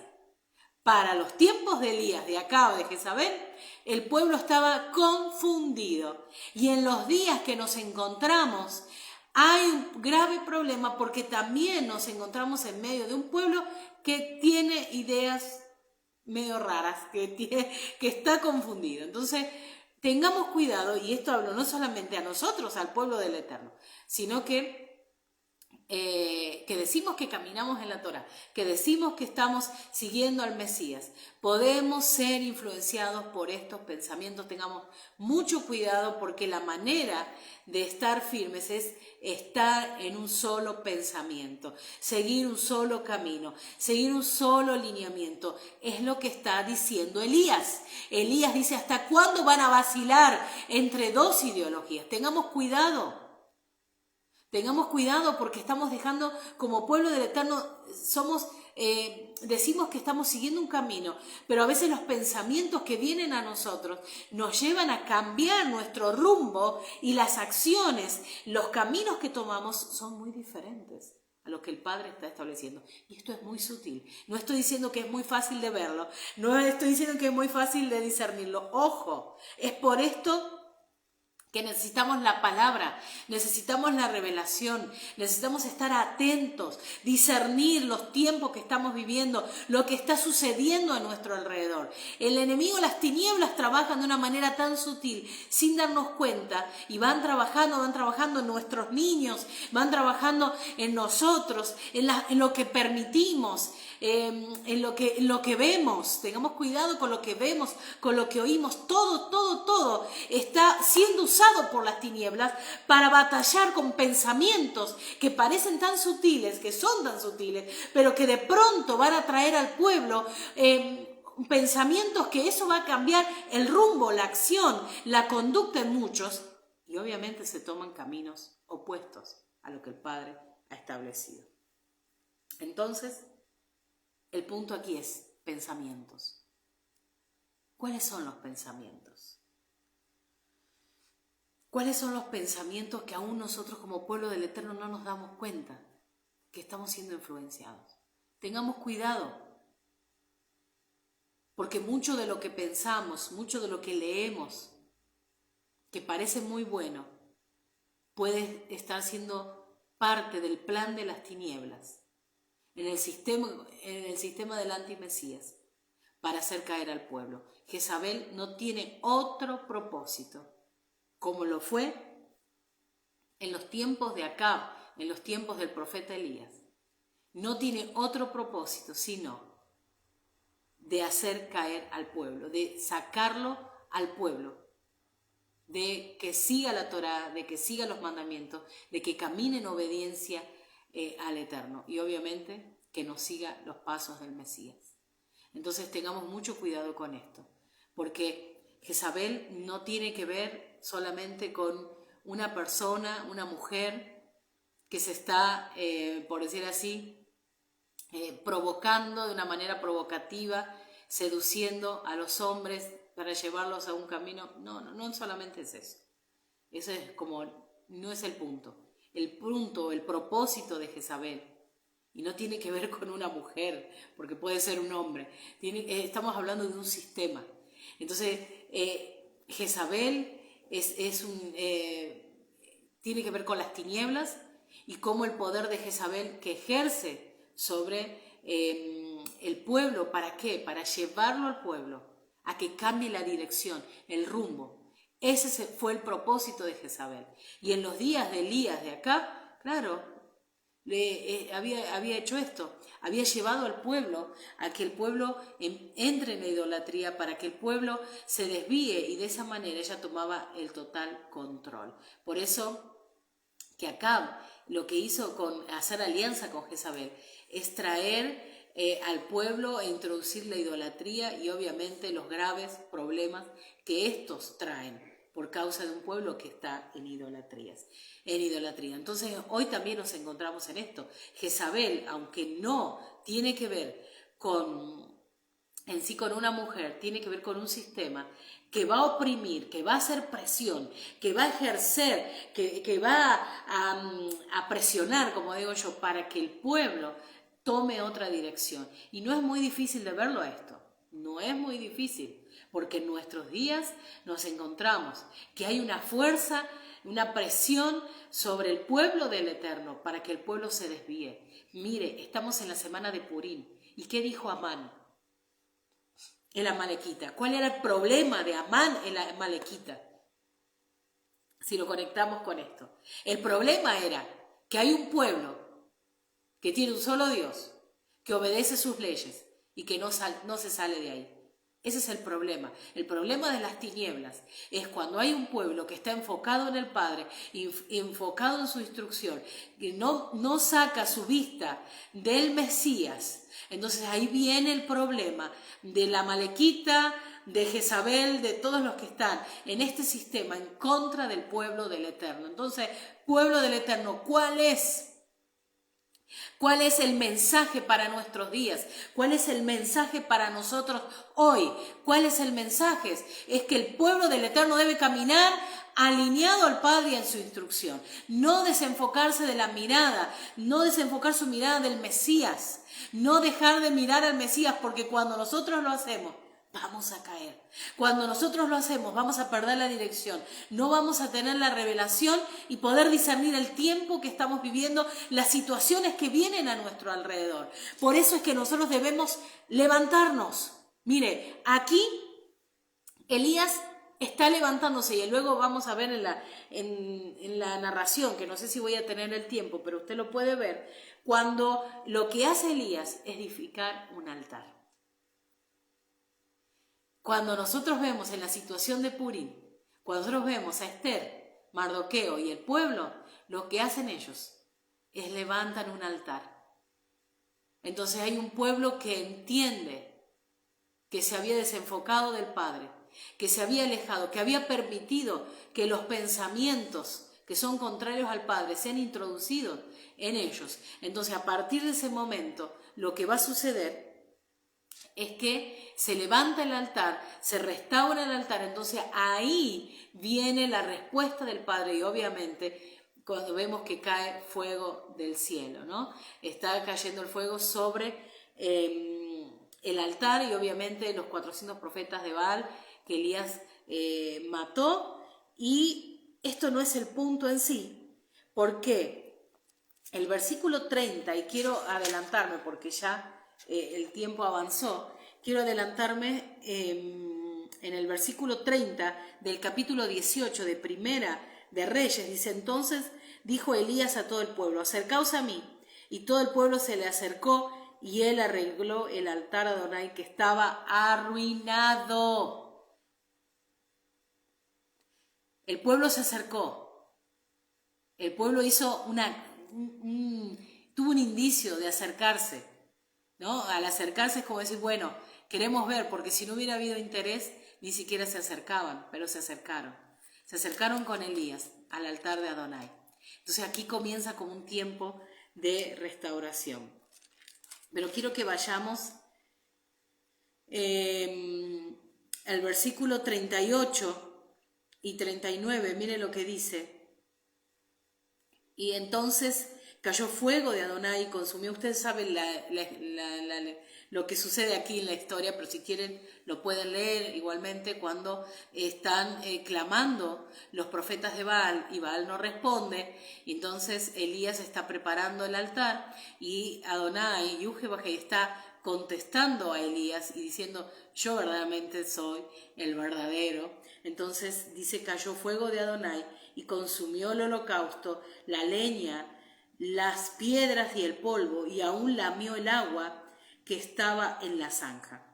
Para los tiempos de Elías, de Acab, de Jezabel, el pueblo estaba confundido. Y en los días que nos encontramos hay un grave problema porque también nos encontramos en medio de un pueblo que tiene ideas medio raras, que está confundido. Entonces, tengamos cuidado, y esto hablo no solamente a nosotros, al pueblo del Eterno, sino que decimos que caminamos en la Torá, que decimos que estamos siguiendo al Mesías, podemos ser influenciados por estos pensamientos. Tengamos mucho cuidado porque la manera de estar firmes es estar en un solo pensamiento, seguir un solo camino, seguir un solo lineamiento. Es lo que está diciendo Elías. Elías dice, ¿hasta cuándo van a vacilar entre dos ideologías? Tengamos cuidado. Tengamos cuidado porque estamos dejando, como pueblo del Eterno, decimos que estamos siguiendo un camino, pero a veces los pensamientos que vienen a nosotros nos llevan a cambiar nuestro rumbo y las acciones, los caminos que tomamos son muy diferentes a lo que el Padre está estableciendo. Y esto es muy sutil. No estoy diciendo que es muy fácil de verlo, no estoy diciendo que es muy fácil de discernirlo. Ojo, es por esto que necesitamos la palabra, necesitamos la revelación, necesitamos estar atentos, discernir los tiempos que estamos viviendo, lo que está sucediendo a nuestro alrededor. El enemigo, las tinieblas trabajan de una manera tan sutil, sin darnos cuenta, y van trabajando en nuestros niños, van trabajando en nosotros, en lo que permitimos, en lo que vemos. Tengamos cuidado con lo que vemos, con lo que oímos. Todo está siendo usado por las tinieblas para batallar con pensamientos que parecen tan sutiles, que son tan sutiles, pero que de pronto van a traer al pueblo pensamientos que eso va a cambiar el rumbo, la acción, la conducta en muchos, y obviamente se toman caminos opuestos a lo que el Padre ha establecido. Entonces, el punto aquí es pensamientos. ¿Cuáles son los pensamientos? ¿Cuáles son los pensamientos que aún nosotros como pueblo del Eterno no nos damos cuenta que estamos siendo influenciados? Tengamos cuidado, porque mucho de lo que pensamos, mucho de lo que leemos, que parece muy bueno, puede estar siendo parte del plan de las tinieblas en el sistema del antimesías para hacer caer al pueblo. Jezabel no tiene otro propósito, como lo fue en los tiempos de Acab, en los tiempos del profeta Elías. No tiene otro propósito sino de hacer caer al pueblo, de sacarlo al pueblo, de que siga la Torá, de que siga los mandamientos, de que camine en obediencia al Eterno, y obviamente que nos siga los pasos del Mesías. Entonces tengamos mucho cuidado con esto, porque Jezabel no tiene que ver solamente con una persona, una mujer que se está, por decir así, provocando de una manera provocativa, seduciendo a los hombres para llevarlos a un camino. No solamente es eso. Eso es como, no es el punto. El punto, el propósito de Jezabel, y no tiene que ver con una mujer, porque puede ser un hombre. Estamos hablando de un sistema. Entonces, Jezabel tiene que ver con las tinieblas y cómo el poder de Jezabel que ejerce sobre el pueblo. ¿Para qué? Para llevarlo al pueblo a que cambie la dirección, el rumbo. Ese fue el propósito de Jezabel. Y en los días de Elías de acá, claro, había hecho esto, había llevado al pueblo a que el pueblo entre en la idolatría, para que el pueblo se desvíe, y de esa manera ella tomaba el total control. Por eso que Acab lo que hizo con hacer alianza con Jezabel es traer al pueblo e introducir la idolatría y obviamente los graves problemas que estos traen por causa de un pueblo que está en idolatría. Entonces hoy también nos encontramos en esto. Jezabel, aunque no tiene que ver en sí con una mujer, tiene que ver con un sistema que va a oprimir, que va a hacer presión, que va a ejercer, que va a presionar, como digo yo, para que el pueblo tome otra dirección. Y no es muy difícil de verlo esto, no es muy difícil, porque en nuestros días nos encontramos que hay una fuerza, una presión sobre el pueblo del Eterno para que el pueblo se desvíe. Mire, estamos en la semana de Purim. ¿Y qué dijo Amán, el amalequita? ¿Cuál era el problema de Amán, el amalequita? Si lo conectamos con esto. El problema era que hay un pueblo que tiene un solo Dios, que obedece sus leyes y que no se sale de ahí. Ese es el problema. El problema de las tinieblas es cuando hay un pueblo que está enfocado en el Padre, enfocado en su instrucción, que no saca su vista del Mesías. Entonces ahí viene el problema de la amalequita, de Jezabel, de todos los que están en este sistema en contra del pueblo del Eterno. Entonces, pueblo del Eterno, ¿cuál es? ¿Cuál es el mensaje para nuestros días? ¿Cuál es el mensaje para nosotros hoy? ¿Cuál es el mensaje? Es que el pueblo del Eterno debe caminar alineado al Padre y en su instrucción. No desenfocarse de la mirada, no desenfocar su mirada del Mesías, no dejar de mirar al Mesías, porque cuando nosotros lo hacemos, vamos a caer. Cuando nosotros lo hacemos, vamos a perder la dirección. No vamos a tener la revelación y poder discernir el tiempo que estamos viviendo, las situaciones que vienen a nuestro alrededor. Por eso es que nosotros debemos levantarnos. Mire, aquí Elías está levantándose, y luego vamos a ver en la narración, que no sé si voy a tener el tiempo, pero usted lo puede ver, cuando lo que hace Elías es edificar un altar. Cuando nosotros vemos en la situación de Purim, cuando nosotros vemos a Esther, Mardoqueo y el pueblo, lo que hacen ellos es levantan un altar. Entonces hay un pueblo que entiende que se había desenfocado del Padre, que se había alejado, que había permitido que los pensamientos que son contrarios al Padre sean introducidos en ellos. Entonces, a partir de ese momento, lo que va a suceder es que se levanta el altar, se restaura el altar. Entonces ahí viene la respuesta del Padre, y obviamente cuando vemos que cae fuego del cielo, ¿no? Está cayendo el fuego sobre el altar, y obviamente los 400 profetas de Baal que Elías mató. Y esto no es el punto en sí, porque el versículo 30, y quiero adelantarme porque ya el tiempo avanzó, quiero adelantarme en el versículo 30 del capítulo 18 de Primera de Reyes. Dice: entonces dijo Elías a todo el pueblo: acercaos a mí. Y todo el pueblo se le acercó, y él arregló el altar a Adonai, que estaba arruinado. El pueblo se acercó. El pueblo hizo tuvo un indicio de acercarse, ¿no? Al acercarse es como decir, bueno, queremos ver, porque si no hubiera habido interés, ni siquiera se acercaban, pero se acercaron. Se acercaron con Elías al altar de Adonai. Entonces aquí comienza como un tiempo de restauración. Pero quiero que vayamos al versículo 38 y 39, mire lo que dice. Y entonces cayó fuego de Adonai y consumió. Ustedes saben lo que sucede aquí en la historia, pero si quieren lo pueden leer igualmente cuando están clamando los profetas de Baal y Baal no responde. Y entonces Elías está preparando el altar y Adonai, Yuhebajei, está contestando a Elías y diciendo: yo verdaderamente soy el verdadero. Entonces dice: cayó fuego de Adonai y consumió el holocausto, la leña, las piedras y el polvo, y aún lamió el agua que estaba en la zanja.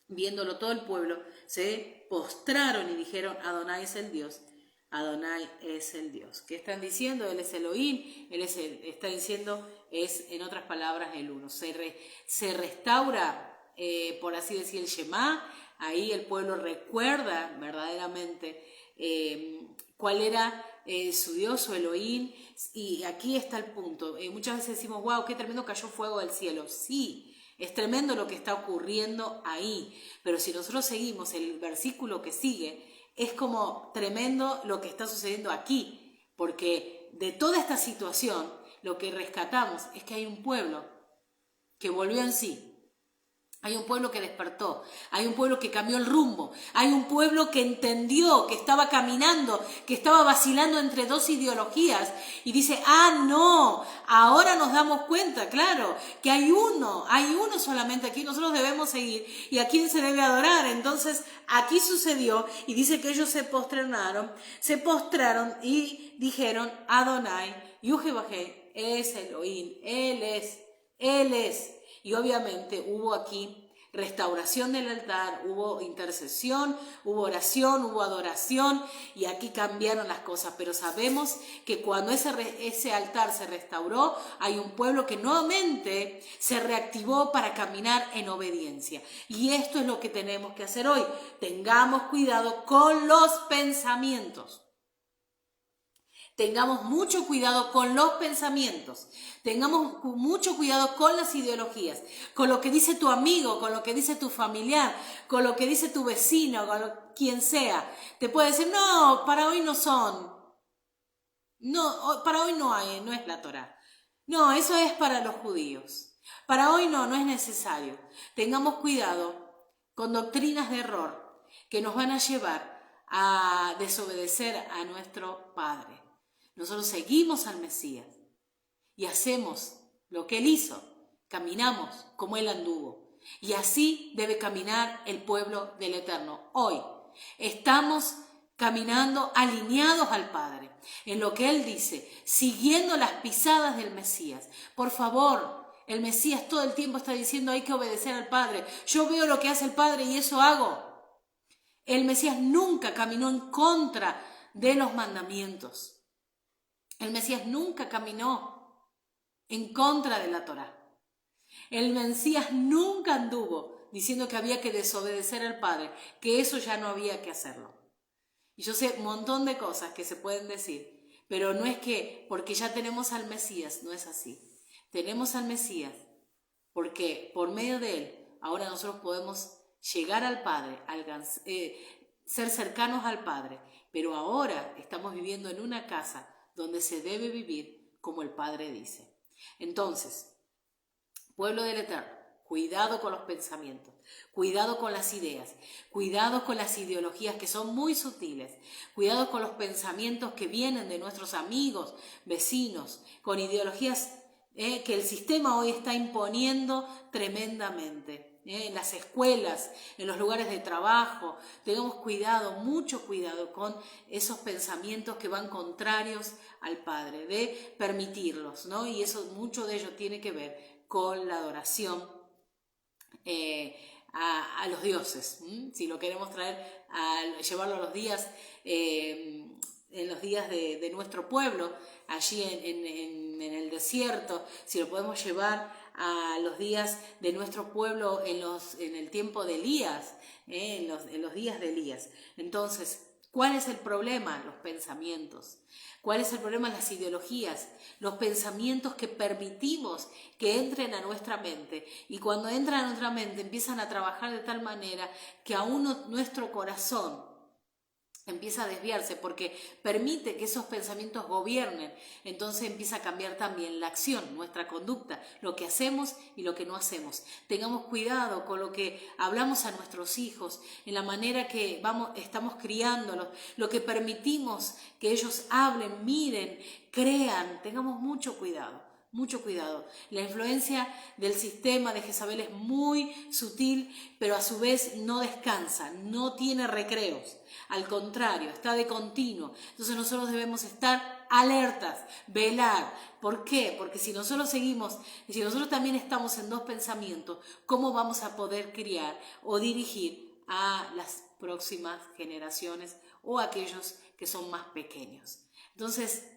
Viéndolo todo el pueblo, se postraron y dijeron: Adonai es el Dios, Adonai es el Dios. ¿Qué están diciendo? Él es Elohim, está diciendo, es en otras palabras el uno. Se restaura, por así decir, el Shema. Ahí el pueblo recuerda verdaderamente cuál era su Dios, su Elohim, y aquí está el punto. Muchas veces decimos: wow, qué tremendo, cayó fuego del cielo. Sí, es tremendo lo que está ocurriendo ahí, pero si nosotros seguimos el versículo que sigue, es como tremendo lo que está sucediendo aquí, porque de toda esta situación lo que rescatamos es que hay un pueblo que volvió en sí. Hay un pueblo que despertó, hay un pueblo que cambió el rumbo, hay un pueblo que entendió, que estaba caminando, que estaba vacilando entre dos ideologías y dice: ah, no, ahora nos damos cuenta, claro, que hay uno solamente aquí, nosotros debemos seguir y a quién se debe adorar. Entonces aquí sucedió y dice que ellos se postraron y dijeron: Adonai, Yuhebajei, es Elohim, Él es. Y obviamente hubo aquí restauración del altar, hubo intercesión, hubo oración, hubo adoración, y aquí cambiaron las cosas. Pero sabemos que cuando ese altar se restauró, hay un pueblo que nuevamente se reactivó para caminar en obediencia. Y esto es lo que tenemos que hacer hoy. Tengamos cuidado con los pensamientos. Tengamos mucho cuidado con los pensamientos, tengamos mucho cuidado con las ideologías, con lo que dice tu amigo, con lo que dice tu familiar, con lo que dice tu vecino, quien sea. Te puede decir: no, para hoy no son, no, para hoy no hay, no es la Torá. No, eso es para los judíos. Para hoy no es necesario. Tengamos cuidado con doctrinas de error que nos van a llevar a desobedecer a nuestro Padre. Nosotros seguimos al Mesías y hacemos lo que Él hizo, caminamos como Él anduvo. Y así debe caminar el pueblo del Eterno. Hoy estamos caminando alineados al Padre, en lo que Él dice, siguiendo las pisadas del Mesías. Por favor, el Mesías todo el tiempo está diciendo: hay que obedecer al Padre. Yo veo lo que hace el Padre y eso hago. El Mesías nunca caminó en contra de los mandamientos. El Mesías nunca caminó en contra de la Torá. El Mesías nunca anduvo diciendo que había que desobedecer al Padre, que eso ya no había que hacerlo. Y yo sé un montón de cosas que se pueden decir, pero no es que porque ya tenemos al Mesías, no es así. Tenemos al Mesías porque por medio de Él ahora nosotros podemos llegar al Padre, ser cercanos al Padre, pero ahora estamos viviendo en una casa donde se debe vivir como el Padre dice. Entonces, pueblo del Eterno, cuidado con los pensamientos, cuidado con las ideas, cuidado con las ideologías que son muy sutiles, cuidado con los pensamientos que vienen de nuestros amigos, vecinos, con ideologías que el sistema hoy está imponiendo tremendamente. En las escuelas, en los lugares de trabajo, tenemos cuidado, mucho cuidado con esos pensamientos que van contrarios al Padre, de permitirlos, ¿no? Y eso, mucho de ello tiene que ver con la adoración a los dioses. Si lo queremos traer, llevarlo a los días, en los días de nuestro pueblo, allí en el desierto, si lo podemos llevar a los días de nuestro pueblo en el tiempo de Elías, en los días de Elías. Entonces, ¿Cuál es el problema? Los pensamientos. ¿Cuál es el problema? Las ideologías, los pensamientos que permitimos que entren a nuestra mente. Y cuando entran a nuestra mente empiezan a trabajar de tal manera que aún nuestro corazón empieza a desviarse porque permite que esos pensamientos gobiernen. Entonces empieza a cambiar también la acción, nuestra conducta, lo que hacemos y lo que no hacemos. Tengamos cuidado con lo que hablamos a nuestros hijos, en la manera que estamos criándolos, lo que permitimos que ellos hablen, miren, crean. Tengamos mucho cuidado. Mucho cuidado. La influencia del sistema de Jezabel es muy sutil, pero a su vez no descansa, no tiene recreos. Al contrario, está de continuo. Entonces nosotros debemos estar alertas, velar. ¿Por qué? Porque si nosotros también estamos en dos pensamientos, ¿cómo vamos a poder criar o dirigir a las próximas generaciones o a aquellos que son más pequeños? Entonces,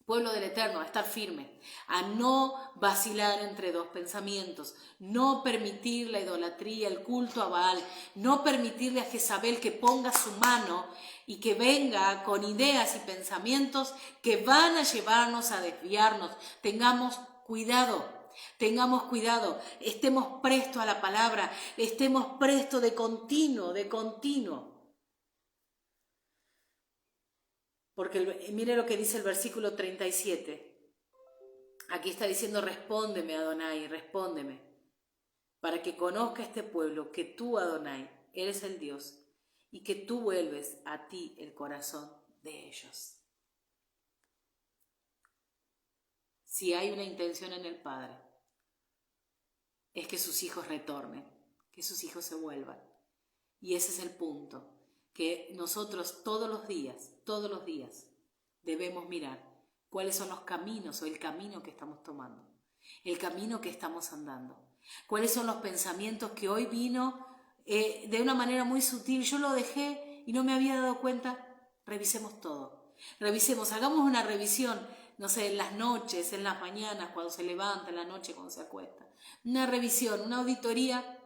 pueblo del Eterno, a estar firme, a no vacilar entre dos pensamientos, no permitir la idolatría, el culto a Baal, no permitirle a Jezabel que ponga su mano y que venga con ideas y pensamientos que van a llevarnos a desviarnos. Tengamos cuidado, estemos prestos a la palabra, estemos prestos de continuo. Porque mire lo que dice el versículo 37. Aquí está diciendo: respóndeme, Adonai, respóndeme, para que conozca este pueblo que tú, Adonai, eres el Dios y que tú vuelves a ti el corazón de ellos. Si hay una intención en el Padre, es que sus hijos retornen, que sus hijos se vuelvan. Y ese es el punto, que nosotros todos los días, debemos mirar cuáles son los caminos o el camino que estamos tomando, el camino que estamos andando, cuáles son los pensamientos que hoy vino de una manera muy sutil. Yo lo dejé y no me había dado cuenta. Revisemos todo, hagamos una revisión, no sé, en las noches, en las mañanas, cuando se levanta, en la noche, cuando se acuesta. Una revisión, una auditoría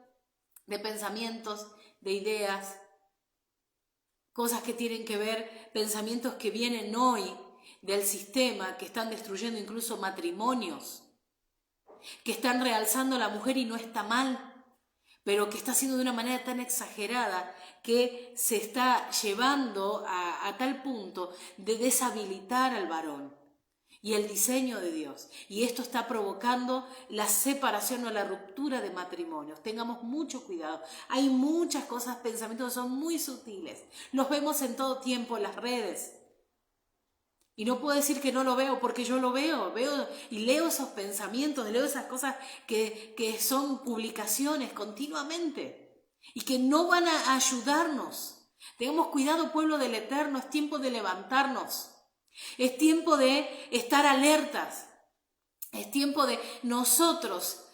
de pensamientos, de ideas, cosas que tienen que ver, pensamientos que vienen hoy del sistema, que están destruyendo incluso matrimonios, que están realzando a la mujer y no está mal, pero que está haciendo de una manera tan exagerada que se está llevando a tal punto de deshabilitar al varón y el diseño de Dios. Y esto está provocando la separación o la ruptura de matrimonios. Tengamos mucho cuidado. Hay muchas cosas, pensamientos que son muy sutiles. Los vemos en todo tiempo en las redes. Y no puedo decir que no lo veo, porque yo lo veo y leo esos pensamientos, leo esas cosas que son publicaciones continuamente y que no van a ayudarnos. Tengamos cuidado, pueblo del Eterno, es tiempo de levantarnos. Es tiempo de estar alertas, es tiempo de nosotros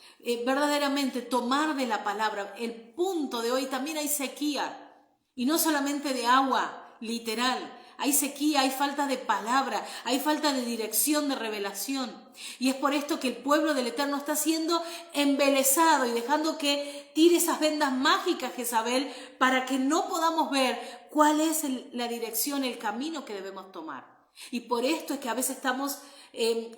verdaderamente tomar de la palabra. El punto de hoy, también hay sequía, y no solamente de agua, literal. Hay sequía, hay falta de palabra, hay falta de dirección, de revelación. Y es por esto que el pueblo del Eterno está siendo embelesado y dejando que tire esas vendas mágicas, Jezabel, para que no podamos ver cuál es la dirección, el camino que debemos tomar. Y por esto es que a veces estamos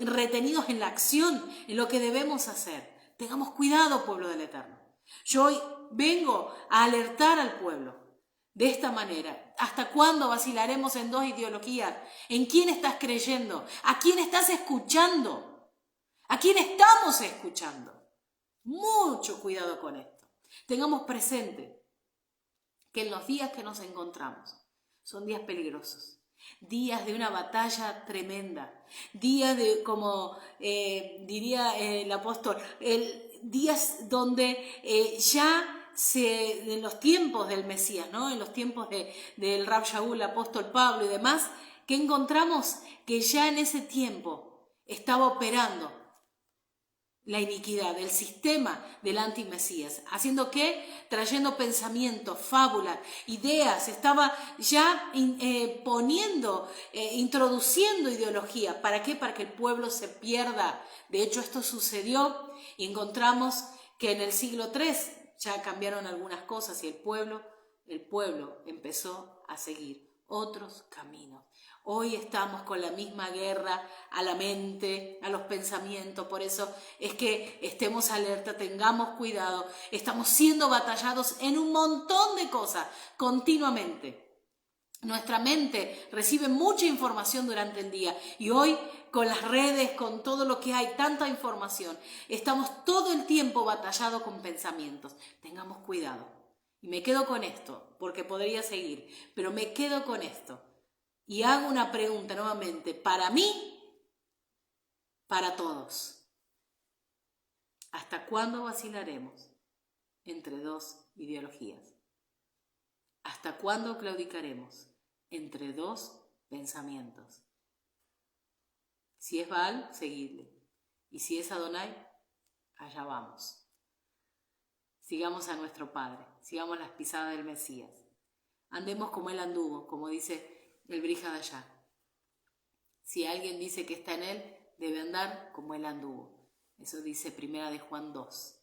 retenidos en la acción, en lo que debemos hacer. Tengamos cuidado, pueblo del Eterno. Yo hoy vengo a alertar al pueblo de esta manera. ¿Hasta cuándo vacilaremos en dos ideologías? ¿En quién estás creyendo? ¿A quién estás escuchando? ¿A quién estamos escuchando? Mucho cuidado con esto. Tengamos presente que en los días que nos encontramos son días peligrosos. Días de una batalla tremenda, días de, como diría el apóstol, días donde en los tiempos del Mesías, ¿no? En los tiempos del Rab Shaul, el apóstol Pablo y demás, que encontramos que ya en ese tiempo estaba operando la iniquidad, el sistema del antimesías, haciendo que, trayendo pensamientos, fábulas, ideas, estaba ya introduciendo ideología. ¿Para qué? Para que el pueblo se pierda. De hecho, esto sucedió y encontramos que en el siglo III ya cambiaron algunas cosas y el pueblo empezó a seguir otros caminos. Hoy estamos con la misma guerra a la mente, a los pensamientos, por eso es que estemos alerta, tengamos cuidado, estamos siendo batallados en un montón de cosas continuamente. Nuestra mente recibe mucha información durante el día y hoy con las redes, con todo lo que hay, tanta información, estamos todo el tiempo batallados con pensamientos. Tengamos cuidado. Y me quedo con esto, porque podría seguir, pero me quedo con esto. Y hago una pregunta nuevamente, para mí, para todos. ¿Hasta cuándo vacilaremos entre dos ideologías? ¿Hasta cuándo claudicaremos entre dos pensamientos? Si es Baal, seguidle. Y si es Adonai, allá vamos. Sigamos a nuestro Padre, sigamos las pisadas del Mesías. Andemos como Él anduvo, como dice el Brija de allá. Si alguien dice que está en Él, debe andar como Él anduvo. Eso dice 1 de Juan 2.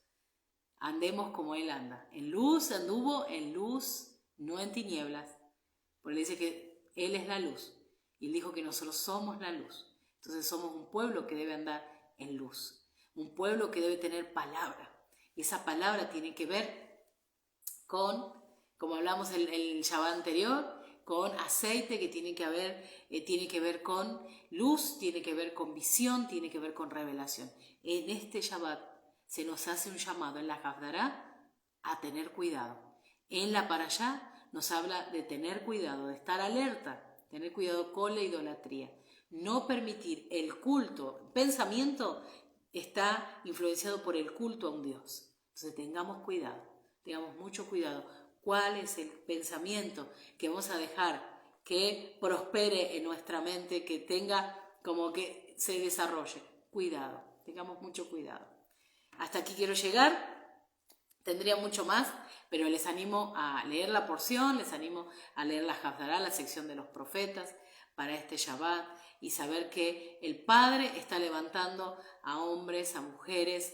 Andemos como Él anda. En luz anduvo, en luz, no en tinieblas. Porque dice que Él es la luz. Y Él dijo que nosotros somos la luz. Entonces somos un pueblo que debe andar en luz. Un pueblo que debe tener palabra. Y esa palabra tiene que ver con, como hablamos el Shabbat anterior, con aceite que tiene que ver con luz, tiene que ver con visión, tiene que ver con revelación. En este Shabbat se nos hace un llamado en la Hafdará a tener cuidado. En la Parashá nos habla de tener cuidado, de estar alerta, tener cuidado con la idolatría. No permitir el culto, el pensamiento está influenciado por el culto a un Dios. Entonces tengamos cuidado, tengamos mucho cuidado. ¿Cuál es el pensamiento que vamos a dejar que prospere en nuestra mente, que tenga como que se desarrolle? Cuidado, tengamos mucho cuidado. Hasta aquí quiero llegar, tendría mucho más, pero les animo a leer la porción, les animo a leer la Hafdará, la sección de los profetas, para este Shabbat, y saber que el Padre está levantando a hombres, a mujeres,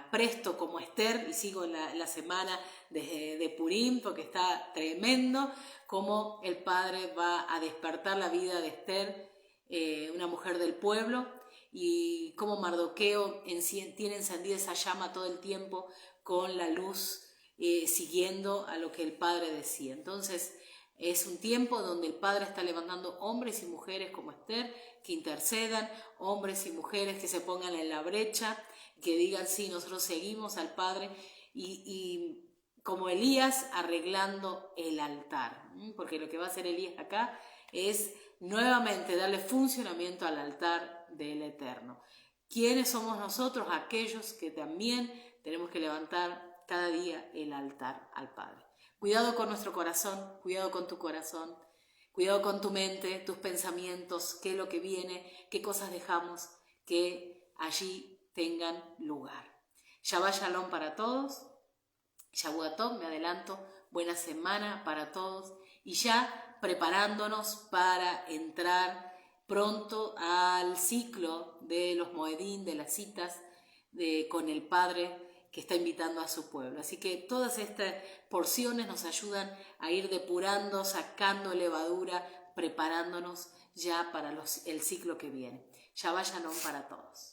presto como Esther, y sigo en la semana de Purim, porque está tremendo cómo el Padre va a despertar la vida de Esther, una mujer del pueblo, y cómo Mardoqueo tiene encendida esa llama todo el tiempo con la luz, siguiendo a lo que el Padre decía. Entonces, es un tiempo donde el Padre está levantando hombres y mujeres como Esther, que intercedan, hombres y mujeres que se pongan en la brecha, que digan, sí, nosotros seguimos al Padre, y como Elías arreglando el altar, porque lo que va a hacer Elías acá es nuevamente darle funcionamiento al altar del Eterno. ¿Quiénes somos nosotros? Aquellos que también tenemos que levantar cada día el altar al Padre. Cuidado con nuestro corazón, cuidado con tu corazón, cuidado con tu mente, tus pensamientos, qué es lo que viene, qué cosas dejamos que allí tengan lugar. Shabbat Shalom para todos, Shabbat Tov, me adelanto, buena semana para todos y ya preparándonos para entrar pronto al ciclo de los Moedín, de las citas con el Padre, que está invitando a su pueblo. Así que todas estas porciones nos ayudan a ir depurando, sacando levadura, preparándonos ya para el ciclo que viene. Shabbat Shalom para todos.